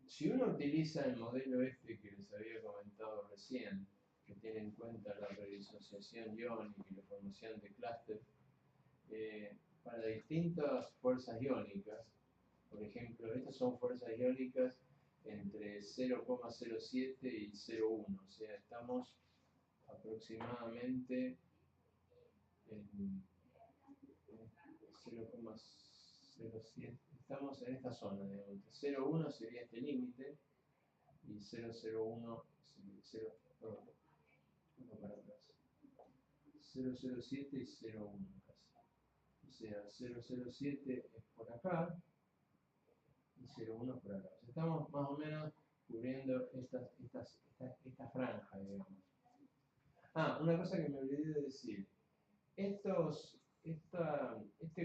Si uno utiliza el modelo este que les había comentado recién, que tiene en cuenta la redisociación iónica y la formación de clústeres, para distintas fuerzas iónicas, por ejemplo, estas son fuerzas iónicas entre 0,07 y 0,1, o sea, estamos aproximadamente en 0,07, estamos en esta zona, digamos. 0,1 sería este límite y 0,01 sería 0, para atrás. 0,07 y 0,1 casi. O sea, 0,07 es por acá y 0,1 es por acá. O sea, estamos más o menos cubriendo esta franja, digamos. Una cosa que me olvidé de decir. Este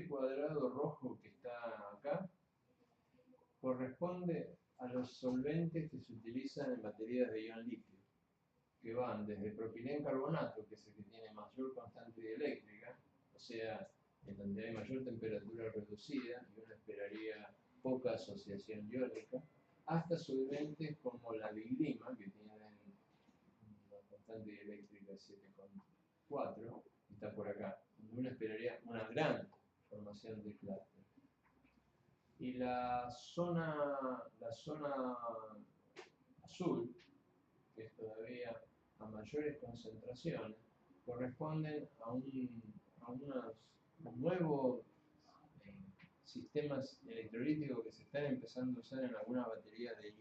cuadrado rojo que está acá corresponde a los solventes que se utilizan en baterías de ion litio, que van desde propilencarbonato, que es el que tiene mayor constante dieléctrica, sea, en donde hay mayor temperatura reducida, y uno esperaría poca asociación iónica, hasta solventes como la biglima, que tienen una constante eléctrica 7,4, está por acá, donde uno esperaría una gran formación de clúster. Y la zona azul, que es todavía a mayores concentraciones, corresponden a unos nuevos sistemas electrolíticos que se están empezando a usar en algunas baterías de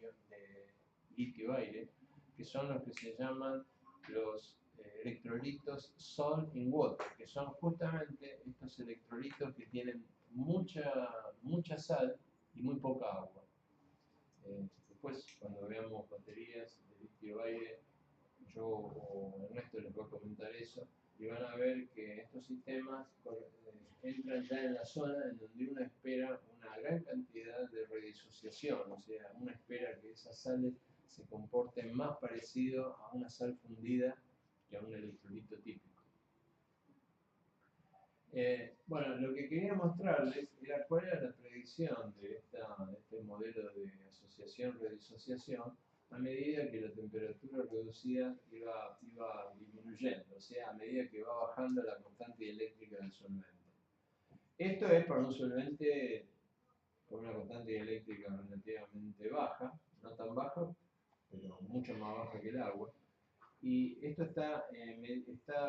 litio-aire, que son los que se llaman los electrolitos salt in water, que son justamente estos electrolitos que tienen mucha sal y muy poca agua. Después, cuando veamos baterías de litio-aire, yo o Ernesto les voy a comentar eso, y van a ver que estos sistemas entran ya en la zona en donde uno espera una gran cantidad de redisociación, o sea, uno espera que esas sales se comporten más parecido a una sal fundida que a un electrolito típico. Bueno, lo que quería mostrarles era cuál era la predicción de este modelo de asociación-redisociación a medida que la temperatura reducida iba disminuyendo, o sea, a medida que va bajando la constante eléctrica del solvente. Esto es para un solvente con una constante eléctrica relativamente baja, no tan baja, pero mucho más baja que el agua. Y esto está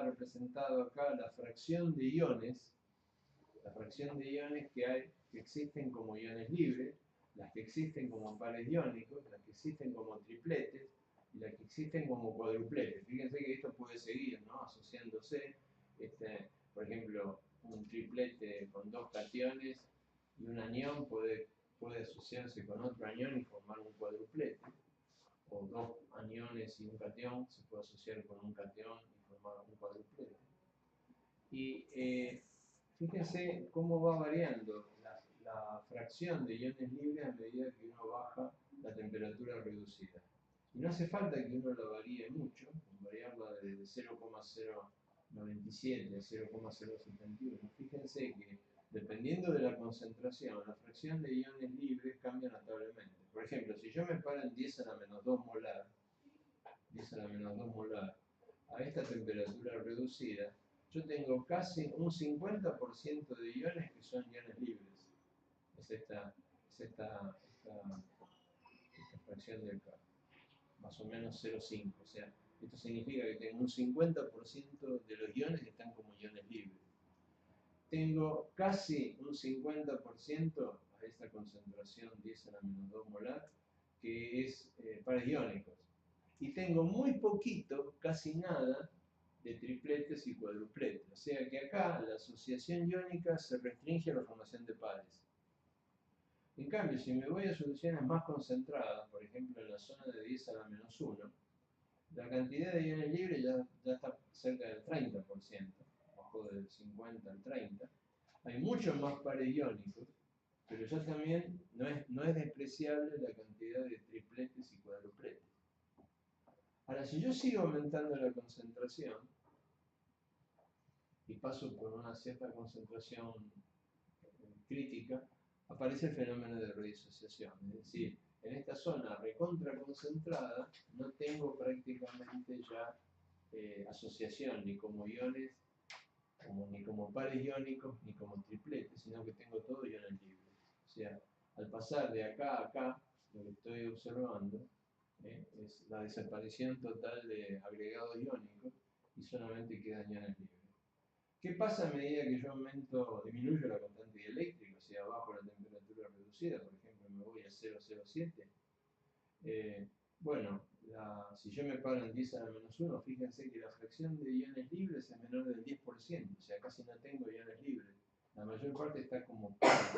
representado acá, la fracción de iones que existen como iones libres, las que existen como pares iónicos, las que existen como tripletes y las que existen como cuadrupletes. Fíjense que esto puede seguir, ¿no?, asociándose. Por ejemplo, un triplete con dos cationes y un anión puede asociarse con otro anión y formar un cuadruplete. O dos aniones y un catión se puede asociar con un catión y formar un cuadruplete. Y fíjense cómo va variando la fracción de iones libres a medida que uno baja la temperatura reducida. Y no hace falta que uno la varíe mucho, variarla de 0,097 a 0,071. Fíjense que dependiendo de la concentración, la fracción de iones libres cambia notablemente. Por ejemplo, si yo me paro en 10 a la menos 2 molar, a esta temperatura reducida, yo tengo casi un 50% de iones que son iones libres. Es esta fracción de acá, más o menos 0,5. O sea, esto significa que tengo un 50% de los iones que están como iones libres. Tengo casi un 50% a esta concentración 10 a la menos 2 molar, que es pares iónicos. Y tengo muy poquito, casi nada, de tripletes y cuadrupletes. O sea que acá la asociación iónica se restringe a la formación de pares. En cambio, si me voy a soluciones más concentradas, por ejemplo en la zona de 10 a la menos 1, la cantidad de iones libres ya está cerca del 30%, bajó del 50 al 30. Hay muchos más pares iónicos, pero ya también no es despreciable la cantidad de tripletes y cuadrupletes. Ahora, si yo sigo aumentando la concentración y paso por una cierta concentración crítica, aparece el fenómeno de redisociación. Es decir, en esta zona recontra concentrada no tengo prácticamente ya asociación ni como iones, ni como pares iónicos, ni como tripletes, sino que tengo todo iones libres. O sea, al pasar de acá a acá, lo que estoy observando es la desaparición total de agregados iónicos y solamente quedan iones libres. ¿Qué pasa a medida que yo disminuyo la constante eléctrica, o sea, bajo la temperatura reducida? Por ejemplo, me voy a 0,07. Bueno, si yo me paro en 10 a la menos 1, fíjense que la fracción de iones libres es menor del 10%, o sea, casi no tengo iones libres. La mayor parte está como pares.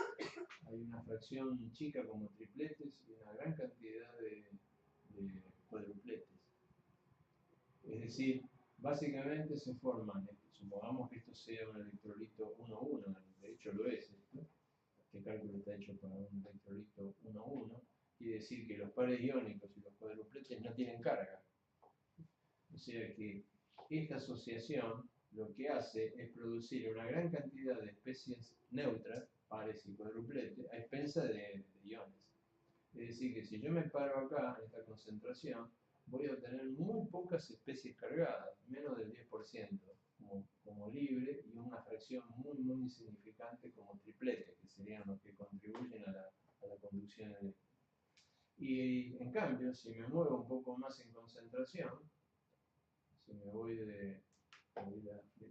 Hay una fracción chica como tripletes y una gran cantidad de cuadrupletes. Es decir, básicamente se forman, supongamos que esto sea un electrolito 1,1, de hecho lo es esto. Este cálculo está hecho para un electrolito 1,1, quiere decir que los pares iónicos y los cuadrupletes no tienen carga. O sea que esta asociación lo que hace es producir una gran cantidad de especies neutras, pares y cuadrupletes, a expensas de iones. Es decir, que si yo me paro acá, en esta concentración, voy a obtener muy pocas especies cargadas, menos del 10%, como libre, y una fracción muy, muy insignificante como tripletes, que serían los que contribuyen a la conducción eléctrica. Y en cambio, si me muevo un poco más en concentración, si me voy de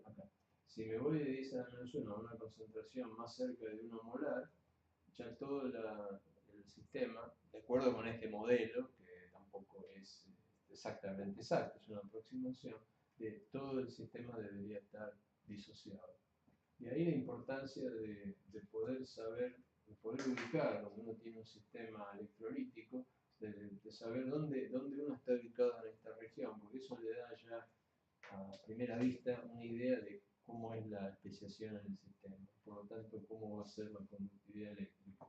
acá, si me voy de 10 a la menos 1 a una concentración más cerca de 1 molar, ya todo el sistema, de acuerdo con este modelo, que tampoco es exactamente exacto, es una aproximación, de todo el sistema debería estar disociado. Y ahí la importancia de poder saber, de poder ubicar, cuando uno tiene un sistema electrolítico, de saber dónde uno está ubicado en esta región, porque eso le da ya a primera vista una idea de cómo es la especiación en el sistema, por lo tanto, cómo va a ser la conductividad eléctrica,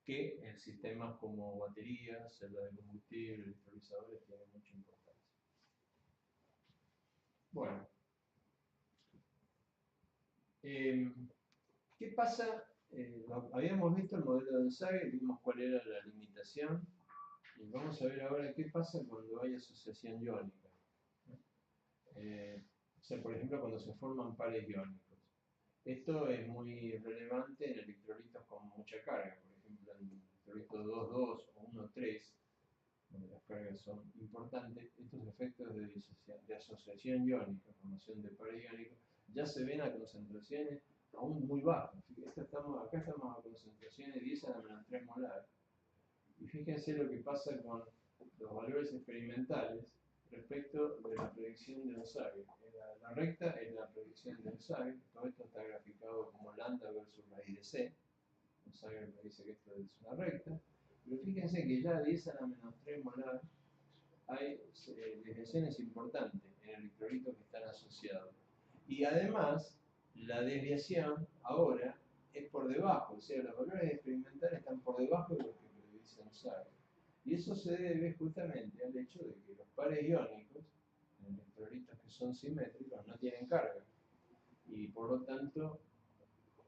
que en sistemas como baterías, celdas de combustible, electrolizadores tienen mucha importancia. Bueno, ¿qué pasa? Habíamos visto el modelo de Onsager, vimos cuál era la limitación, y vamos a ver ahora qué pasa cuando hay asociación iónica. O sea, por ejemplo, cuando se forman pares iónicos. Esto es muy relevante en electrolitos con mucha carga, por ejemplo, en electrolitos 2,2 o 1,3, donde las cargas son importantes. Estos efectos de asociación iónica, formación de pares iónicos, ya se ven a concentraciones aún muy bajas. Acá estamos a concentraciones de 10 a la menos 3 molar. Y fíjense lo que pasa con los valores experimentales respecto de la predicción de Onsager. La recta es la predicción de Onsager, todo esto está graficado como lambda versus raíz de c. Onsager me dice que esto es una recta, pero fíjense que ya a 10 a la menos 3 molar hay desviaciones importantes en electrolitos que están asociados. Y además, la desviación ahora es por debajo, o sea, los valores experimentales están por debajo de lo que predice Onsager. Y eso se debe justamente al hecho de que los pares iónicos, en electrolitos que son simétricos, no tienen carga. Y por lo tanto,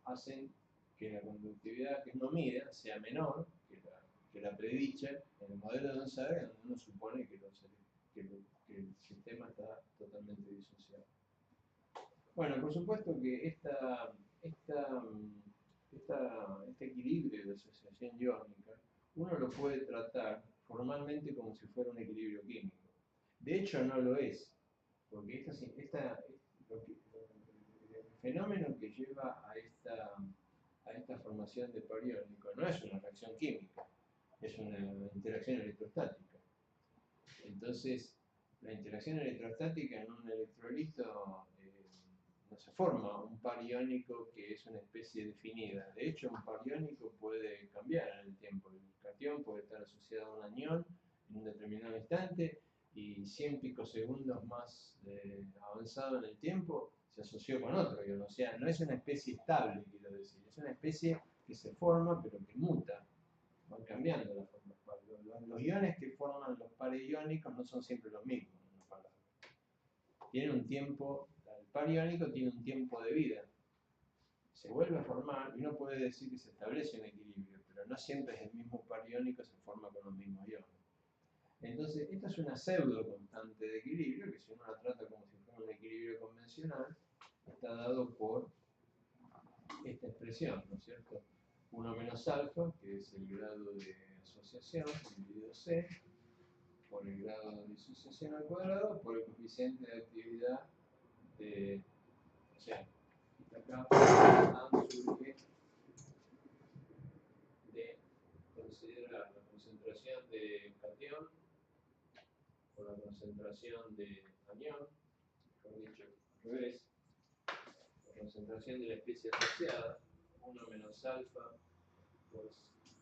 hacen que la conductividad que uno mida sea menor que la predicha en el modelo de Onsager, donde uno supone que el sistema está totalmente disociado. Bueno, por supuesto que este equilibrio de asociación iónica, uno lo puede tratar formalmente como si fuera un equilibrio químico. De hecho, no lo es, porque el fenómeno que lleva a esta formación de par iónico no es una reacción química, es una interacción electrostática. Entonces, la interacción electrostática en un electrolito no se forma un par iónico que es una especie definida. De hecho, un par iónico puede cambiar en el tiempo. El catión puede estar asociado a un anión en un determinado instante y 100 picosegundos más avanzado en el tiempo se asoció con otro ion. O sea, no es una especie estable, quiero decir. Es una especie que se forma pero que muta. Van cambiando la forma. Los iones que forman los pares iónicos no son siempre los mismos. Tienen un tiempo, el par iónico tiene un tiempo de vida. Se vuelve a formar y uno puede decir que se establece un equilibrio, pero no siempre es el mismo par iónico, se forma con los mismos iones. Entonces, esta es una pseudo constante de equilibrio, que si uno la trata como si fuera un equilibrio convencional, está dado por esta expresión, ¿no es cierto? 1 menos alfa, que es el grado de asociación, dividido C, por el grado de disociación al cuadrado, por el coeficiente de actividad de, o sea, acá surge de considerar la concentración de catión o la concentración de anión, mejor dicho, al revés, la concentración de la especie asociada, 1 menos alfa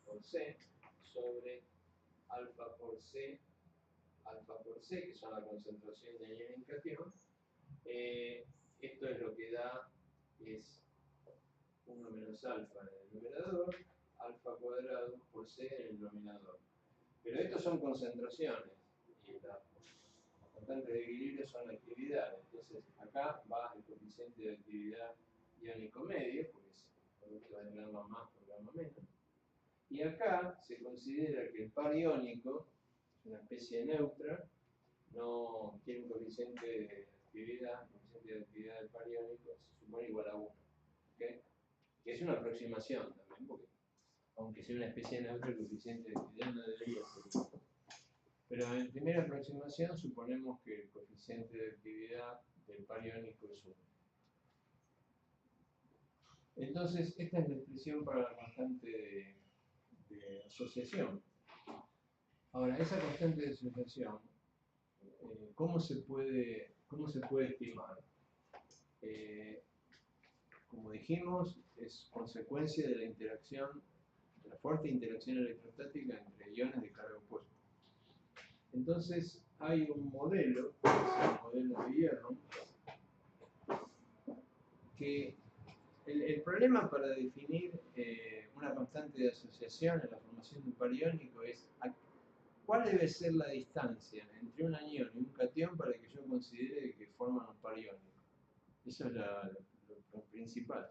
por C, sobre alfa por C, que son la concentración de anión en catión. Esto es lo que da, es 1 menos alfa en el numerador, alfa cuadrado por C en el denominador. Pero estos son concentraciones, y la constantes de equilibrio son la actividad. Entonces, acá va el coeficiente de actividad iónico medio, porque es por gramo más por gramo menos. Y acá se considera que el par iónico, una especie neutra, no tiene un coeficiente de actividad, el coeficiente de actividad del par iónico se supone igual a 1. ¿Okay? Que es una aproximación también, porque aunque sea una especie neutra, el coeficiente de actividad no debería ser 1. Pero en primera aproximación suponemos que el coeficiente de actividad del par iónico es 1. Entonces, esta es la expresión para la constante de asociación. Ahora, esa constante de asociación, ¿cómo se puede estimar? Como dijimos, es consecuencia de la interacción, de la fuerte interacción electrostática entre iones de carga opuesta. Entonces, hay un modelo, que es el modelo de hierro, que el problema para definir una constante de asociación en la formación de un par iónico es cuál debe ser la distancia entre un anión y un catión para que yo considere que forman un par iónico. Eso es lo principal.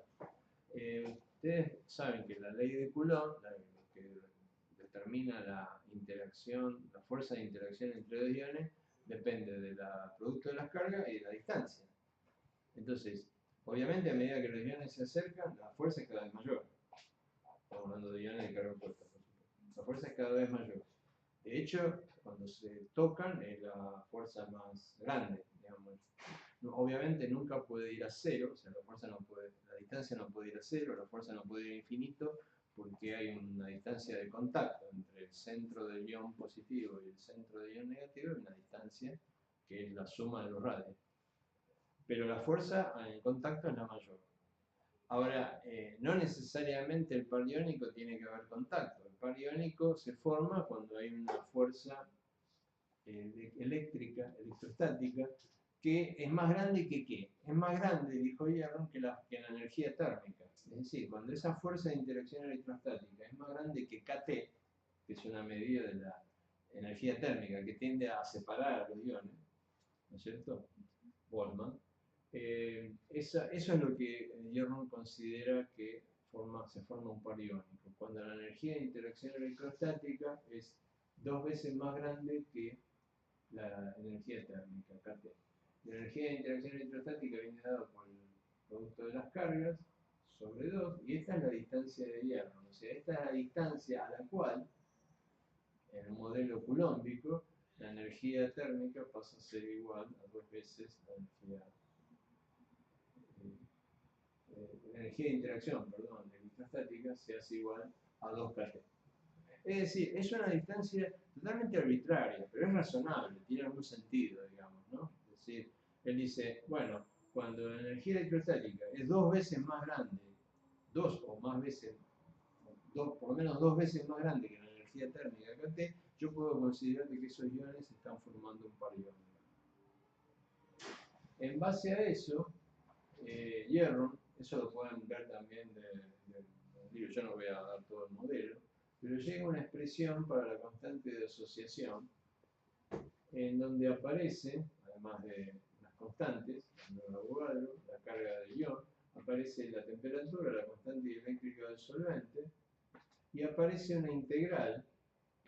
Ustedes saben que la ley de Coulomb, que determina la interacción, la fuerza de interacción entre dos iones, depende del producto de las cargas y de la distancia. Entonces, obviamente a medida que los iones se acercan, la fuerza es cada vez mayor. Estamos hablando de iones de carga opuesta, por supuesto. La fuerza es cada vez mayor. De hecho, cuando se tocan es la fuerza más grande, digamos. Obviamente nunca puede ir a cero, o sea, la distancia no puede ir a cero, la fuerza no puede ir a infinito, porque hay una distancia de contacto entre el centro del ion positivo y el centro del ion negativo, y una distancia que es la suma de los radios. Pero la fuerza en contacto es la mayor. Ahora, no necesariamente el par iónico tiene que haber contacto. El par iónico se forma cuando hay una fuerza electrostática, que es más grande que ¿qué? Es más grande, dijo Hierron, que la energía térmica. Es decir, cuando esa fuerza de interacción electrostática es más grande que KT, que es una medida de la energía térmica que tiende a separar a los iones, ¿no es cierto? Boltzmann. Eso es lo que Hierron considera que se forma un par iónico, cuando la energía de interacción electrostática es 2 veces más grande que la energía térmica, KT. La energía de interacción electrostática viene dada por el producto de las cargas sobre 2, y esta es la distancia de hierro. O sea, esta es la distancia a la cual, en el modelo coulombico, la energía térmica pasa a ser igual a 2 veces la energía de interacción, electrostática se hace igual a 2 kT. Es decir, es una distancia totalmente arbitraria, pero es razonable, tiene algún sentido, digamos, ¿no? Es decir, él dice, bueno, cuando la energía electrostática es 2 veces más grande, 2 o más veces, por lo menos 2 veces más grande que la energía térmica KT, yo puedo considerar que esos iones están formando un par iónico. En base a eso, Hierron, eso lo pueden ver también del libro, yo no voy a dar todo el modelo, pero llega una expresión para la constante de asociación en donde aparece, además de las constantes, la carga del ion, aparece la temperatura, la constante eléctrica del solvente, y aparece una integral.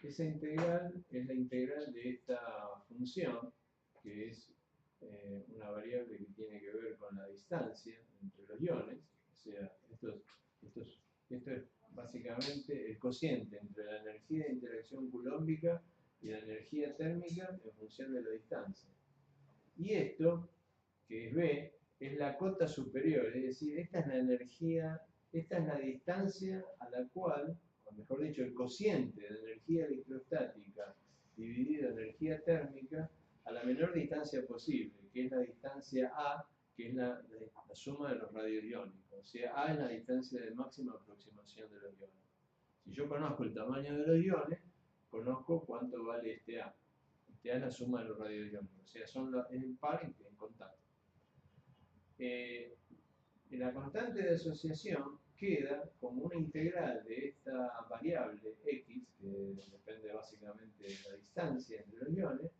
Esa integral es la integral de esta función, que es una variable que tiene que ver con la distancia entre los iones, o sea, esto es básicamente el cociente entre la energía de interacción coulombica y la energía térmica en función de la distancia. Y esto, que es B, es la cota superior, es decir, esta es la energía, esta es la distancia a la cual, o mejor dicho, el cociente de energía electrostática dividido en energía térmica a la menor distancia posible, que es la distancia A, que es la suma de los radios iónicos. O sea, A es la distancia de máxima aproximación de los iones. Si yo conozco el tamaño de los iones, conozco cuánto vale este A. Este A es la suma de los radios iónicos. O sea, es el par en contacto. La constante de asociación queda como una integral de esta variable x, que depende básicamente de la distancia entre los iones,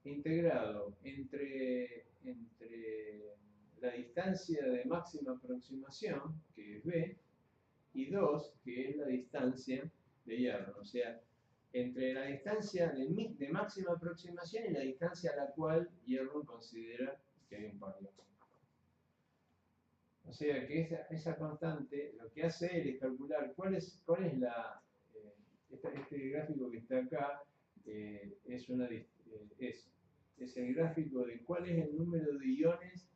integrado entre la distancia de máxima aproximación, que es B, y 2, que es la distancia de hierro. O sea, entre la distancia de máxima aproximación y la distancia a la cual hierro considera que hay un par de iónicos. O sea que esa constante lo que hace él es calcular cuál es la... este gráfico que está acá es el gráfico de cuál es el número de iones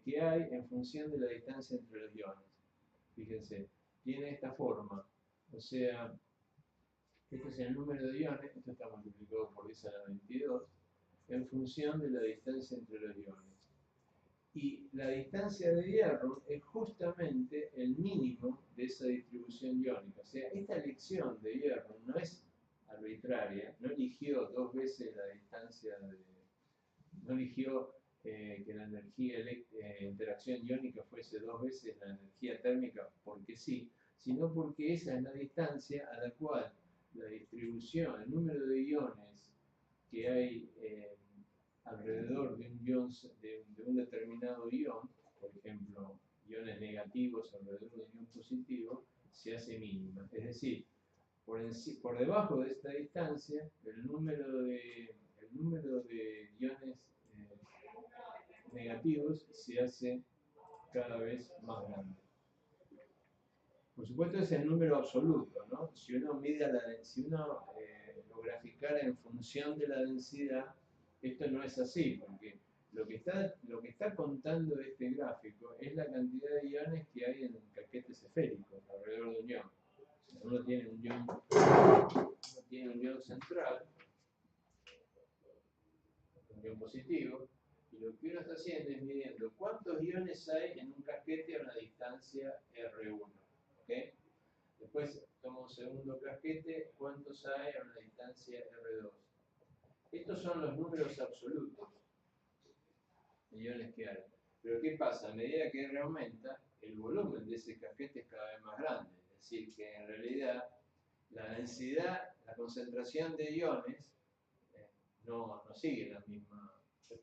que hay en función de la distancia entre los iones. Fíjense, tiene esta forma. O sea, este es el número de iones, esto está multiplicado por 10 a la 22, en función de la distancia entre los iones. Y la distancia de hierro es justamente el mínimo de esa distribución iónica. O sea, esta elección de hierro no es arbitraria, no eligió dos veces la distancia no eligió que la energía interacción iónica fuese dos veces la energía térmica porque sí, sino porque esa es la distancia a la cual la distribución, el número de iones que hay alrededor de un determinado ion, por ejemplo, iones negativos alrededor de un ion positivo, se hace mínima. Es decir, por debajo de esta distancia, el número de iones negativos se hace cada vez más grande. Por supuesto es el número absoluto, ¿no? Si uno lo graficara en función de la densidad, esto no es así, porque lo que está contando este gráfico es la cantidad de iones que hay en casquetes esféricos alrededor de un ion. Uno tiene un ion central, un ion positivo, y lo que uno está haciendo es midiendo cuántos iones hay en un casquete a una distancia R1. ¿Okay? Después tomo un segundo casquete, cuántos hay a una distancia R2. Estos son los números absolutos de iones que hay. Pero ¿qué pasa? A medida que R aumenta, el volumen de ese casquete es cada vez más grande. Es decir, que en realidad la densidad, la concentración de iones no sigue la misma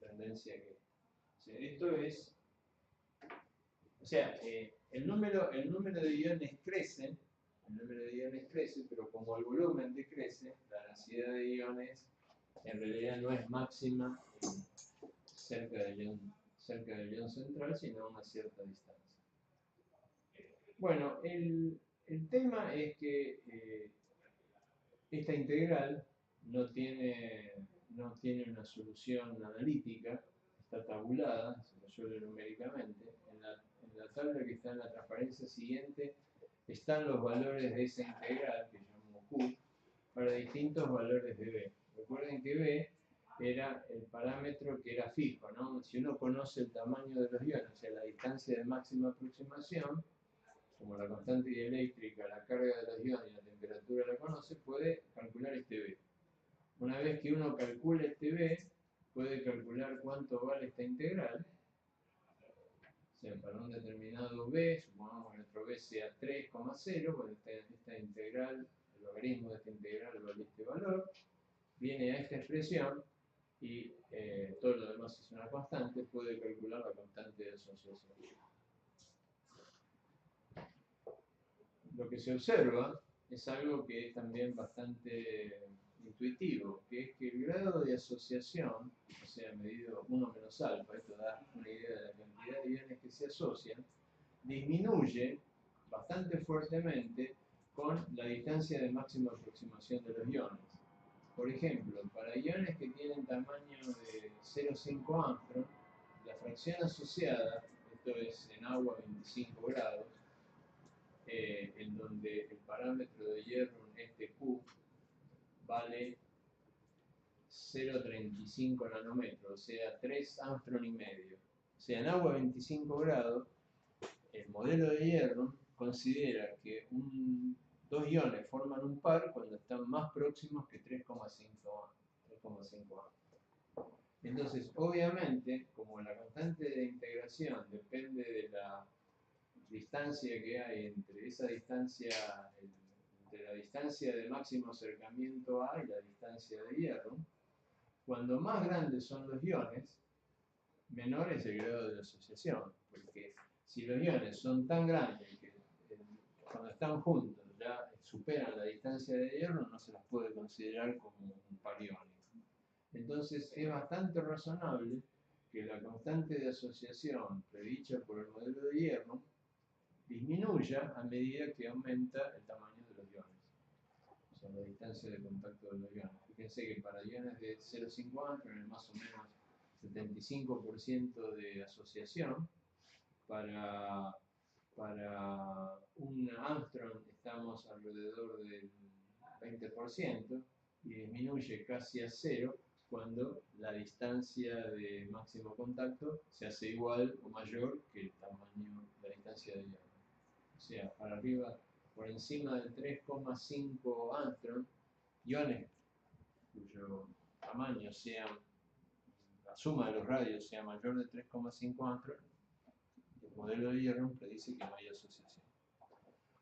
tendencia que... O sea, esto es... O sea, el número de iones crece, pero como el volumen decrece, la densidad de iones en realidad no es máxima cerca del ion central, sino a una cierta distancia. Bueno, el tema es que esta integral no tiene una solución analítica, está tabulada, se resuelve numéricamente. En la tabla que está en la transparencia siguiente están los valores de esa integral, que llamo Q, para distintos valores de B. Recuerden que B era el parámetro que era fijo, ¿no? Si uno conoce el tamaño de los iones, o sea, la distancia de máxima aproximación, como la constante dieléctrica, la carga de los iones y la temperatura la conoce, puede calcular este B. Una vez que uno calcula este B, puede calcular cuánto vale esta integral. O sea, para un determinado B, supongamos que nuestro B sea 3,0, bueno, esta integral, el logaritmo de esta integral vale este valor, viene a esta expresión y todo lo demás es una constante, puede calcular la constante de asociación. Lo que se observa es algo que es también bastante intuitivo, que es que el grado de asociación, o sea, medido 1 menos alfa, esto da una idea de la cantidad de iones que se asocian, disminuye bastante fuertemente con la distancia de máxima aproximación de los iones. Por ejemplo, para iones que tienen tamaño de 0,5 angstrom, la fracción asociada, esto es en agua 25 grados, en donde el parámetro de hierro en este Q vale 0,35 nanómetros, o sea, 3 angstrom y medio. O sea, en agua 25 grados, el modelo de hierro considera que dos iones forman un par cuando están más próximos que 3,5 angstrom. Entonces, obviamente, como la constante de integración depende de la distancia que hay entre esa distancia, entre la distancia de máximo acercamiento A y la distancia de hierro, Cuando más grandes son los iones, menor es el grado de asociación, porque si los iones son tan grandes que cuando están juntos ya superan la distancia de hierro, no se las puede considerar como un par iónico. Entonces es bastante razonable que la constante de asociación predicha por el modelo de hierro disminuya a medida que aumenta el tamaño de los iones, o sea, la distancia de contacto de los iones. Fíjense que para iones de 0,5 Angstrom más o menos 75% de asociación. Para un Angstrom estamos alrededor del 20% y disminuye casi a cero cuando la distancia de máximo contacto se hace igual o mayor que el tamaño, la distancia de iones. O sea, para arriba, por encima del 3,5 Angstrom, iones cuyo tamaño sea, la suma de los radios sea mayor de 3,5 Angstrom, el modelo de hierro predice que no hay asociación.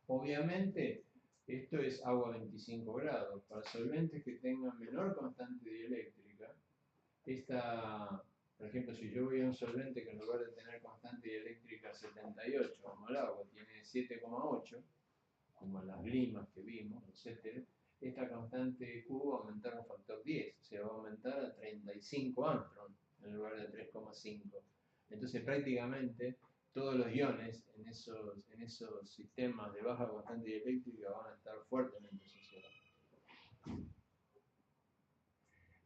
Obviamente, esto es agua a 25 grados. Para solventes que tengan menor constante dieléctrica, por ejemplo, si yo voy a un solvente que en lugar de tener constante dieléctrica 78, como el agua, tiene 7,8, como las limas que vimos, etc., esta constante Q va a aumentar un factor 10, o sea, va a aumentar a 35 Angstrom en lugar de 3,5. Entonces, prácticamente, todos los iones en esos sistemas de baja constante dieléctrica van a estar fuertemente asociados.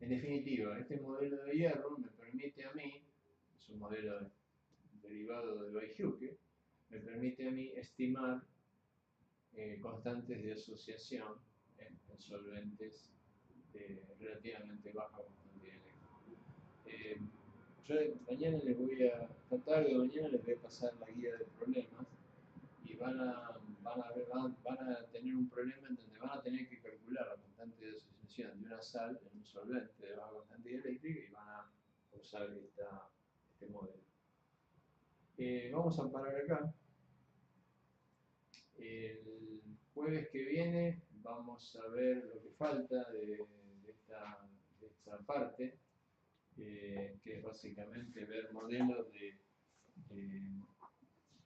En definitiva, este modelo de hierro me permite a mí, es un modelo derivado de Weizsäcker, me permite a mí estimar constantes de asociación en solventes de relativamente baja constante dieléctrica. Yo mañana les voy a, esta tarde o mañana les voy a pasar la guía de problemas y van a tener un problema en donde van a tener que calcular la constante de asociación de una sal en un solvente de baja constante dieléctrica y van a usar este modelo. Vamos a parar acá. El jueves que viene vamos a ver lo que falta de esta parte, que es básicamente ver modelos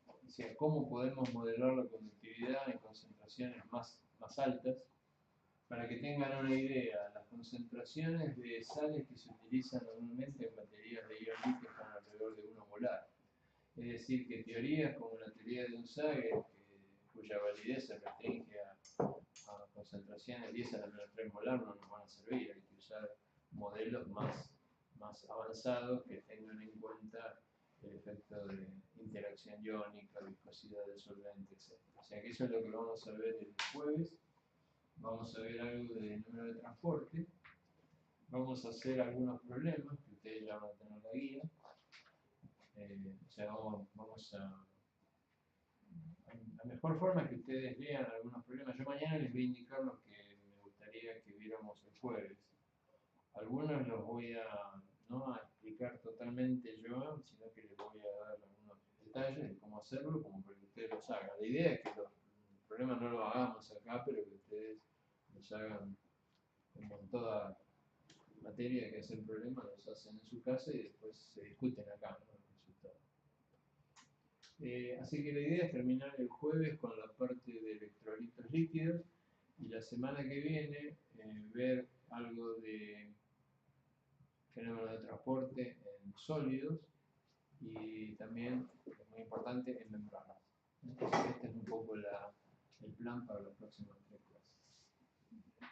o sea, cómo podemos modelar la conductividad en concentraciones más altas. Para que tengan una idea, las concentraciones de sales que se utilizan normalmente en baterías de ion litio están alrededor de 1 molar. Es decir, que teorías como la teoría de Unsager, cuya validez se restringe a concentraciones 10 a la menos 3 molar, no nos van a servir. Hay que usar modelos más avanzados que tengan en cuenta el efecto de interacción iónica, viscosidad del solvente, etc. O sea que eso es lo que vamos a ver el jueves. Vamos a ver algo de número de transporte. Vamos a hacer algunos problemas que ustedes ya van a tener la guía. O sea, vamos a... La mejor forma es que ustedes lean algunos problemas. Yo mañana les voy a indicar lo que me gustaría que viéramos el jueves. Algunos los voy no a explicar totalmente yo, sino que les voy a dar algunos detalles de cómo hacerlo, como para que ustedes los hagan. La idea es que los problemas no los hagamos acá, pero que ustedes los hagan como en toda materia que hacen problemas, los hacen en su casa y después se discuten acá, ¿no? Los resultados. Así que la idea es terminar el jueves con la parte de electrolitos líquidos y la semana que viene ver algo de fenómeno de transporte en sólidos y también, es muy importante, en membranas. Entonces este es un poco el plan para las próximas 3 clases.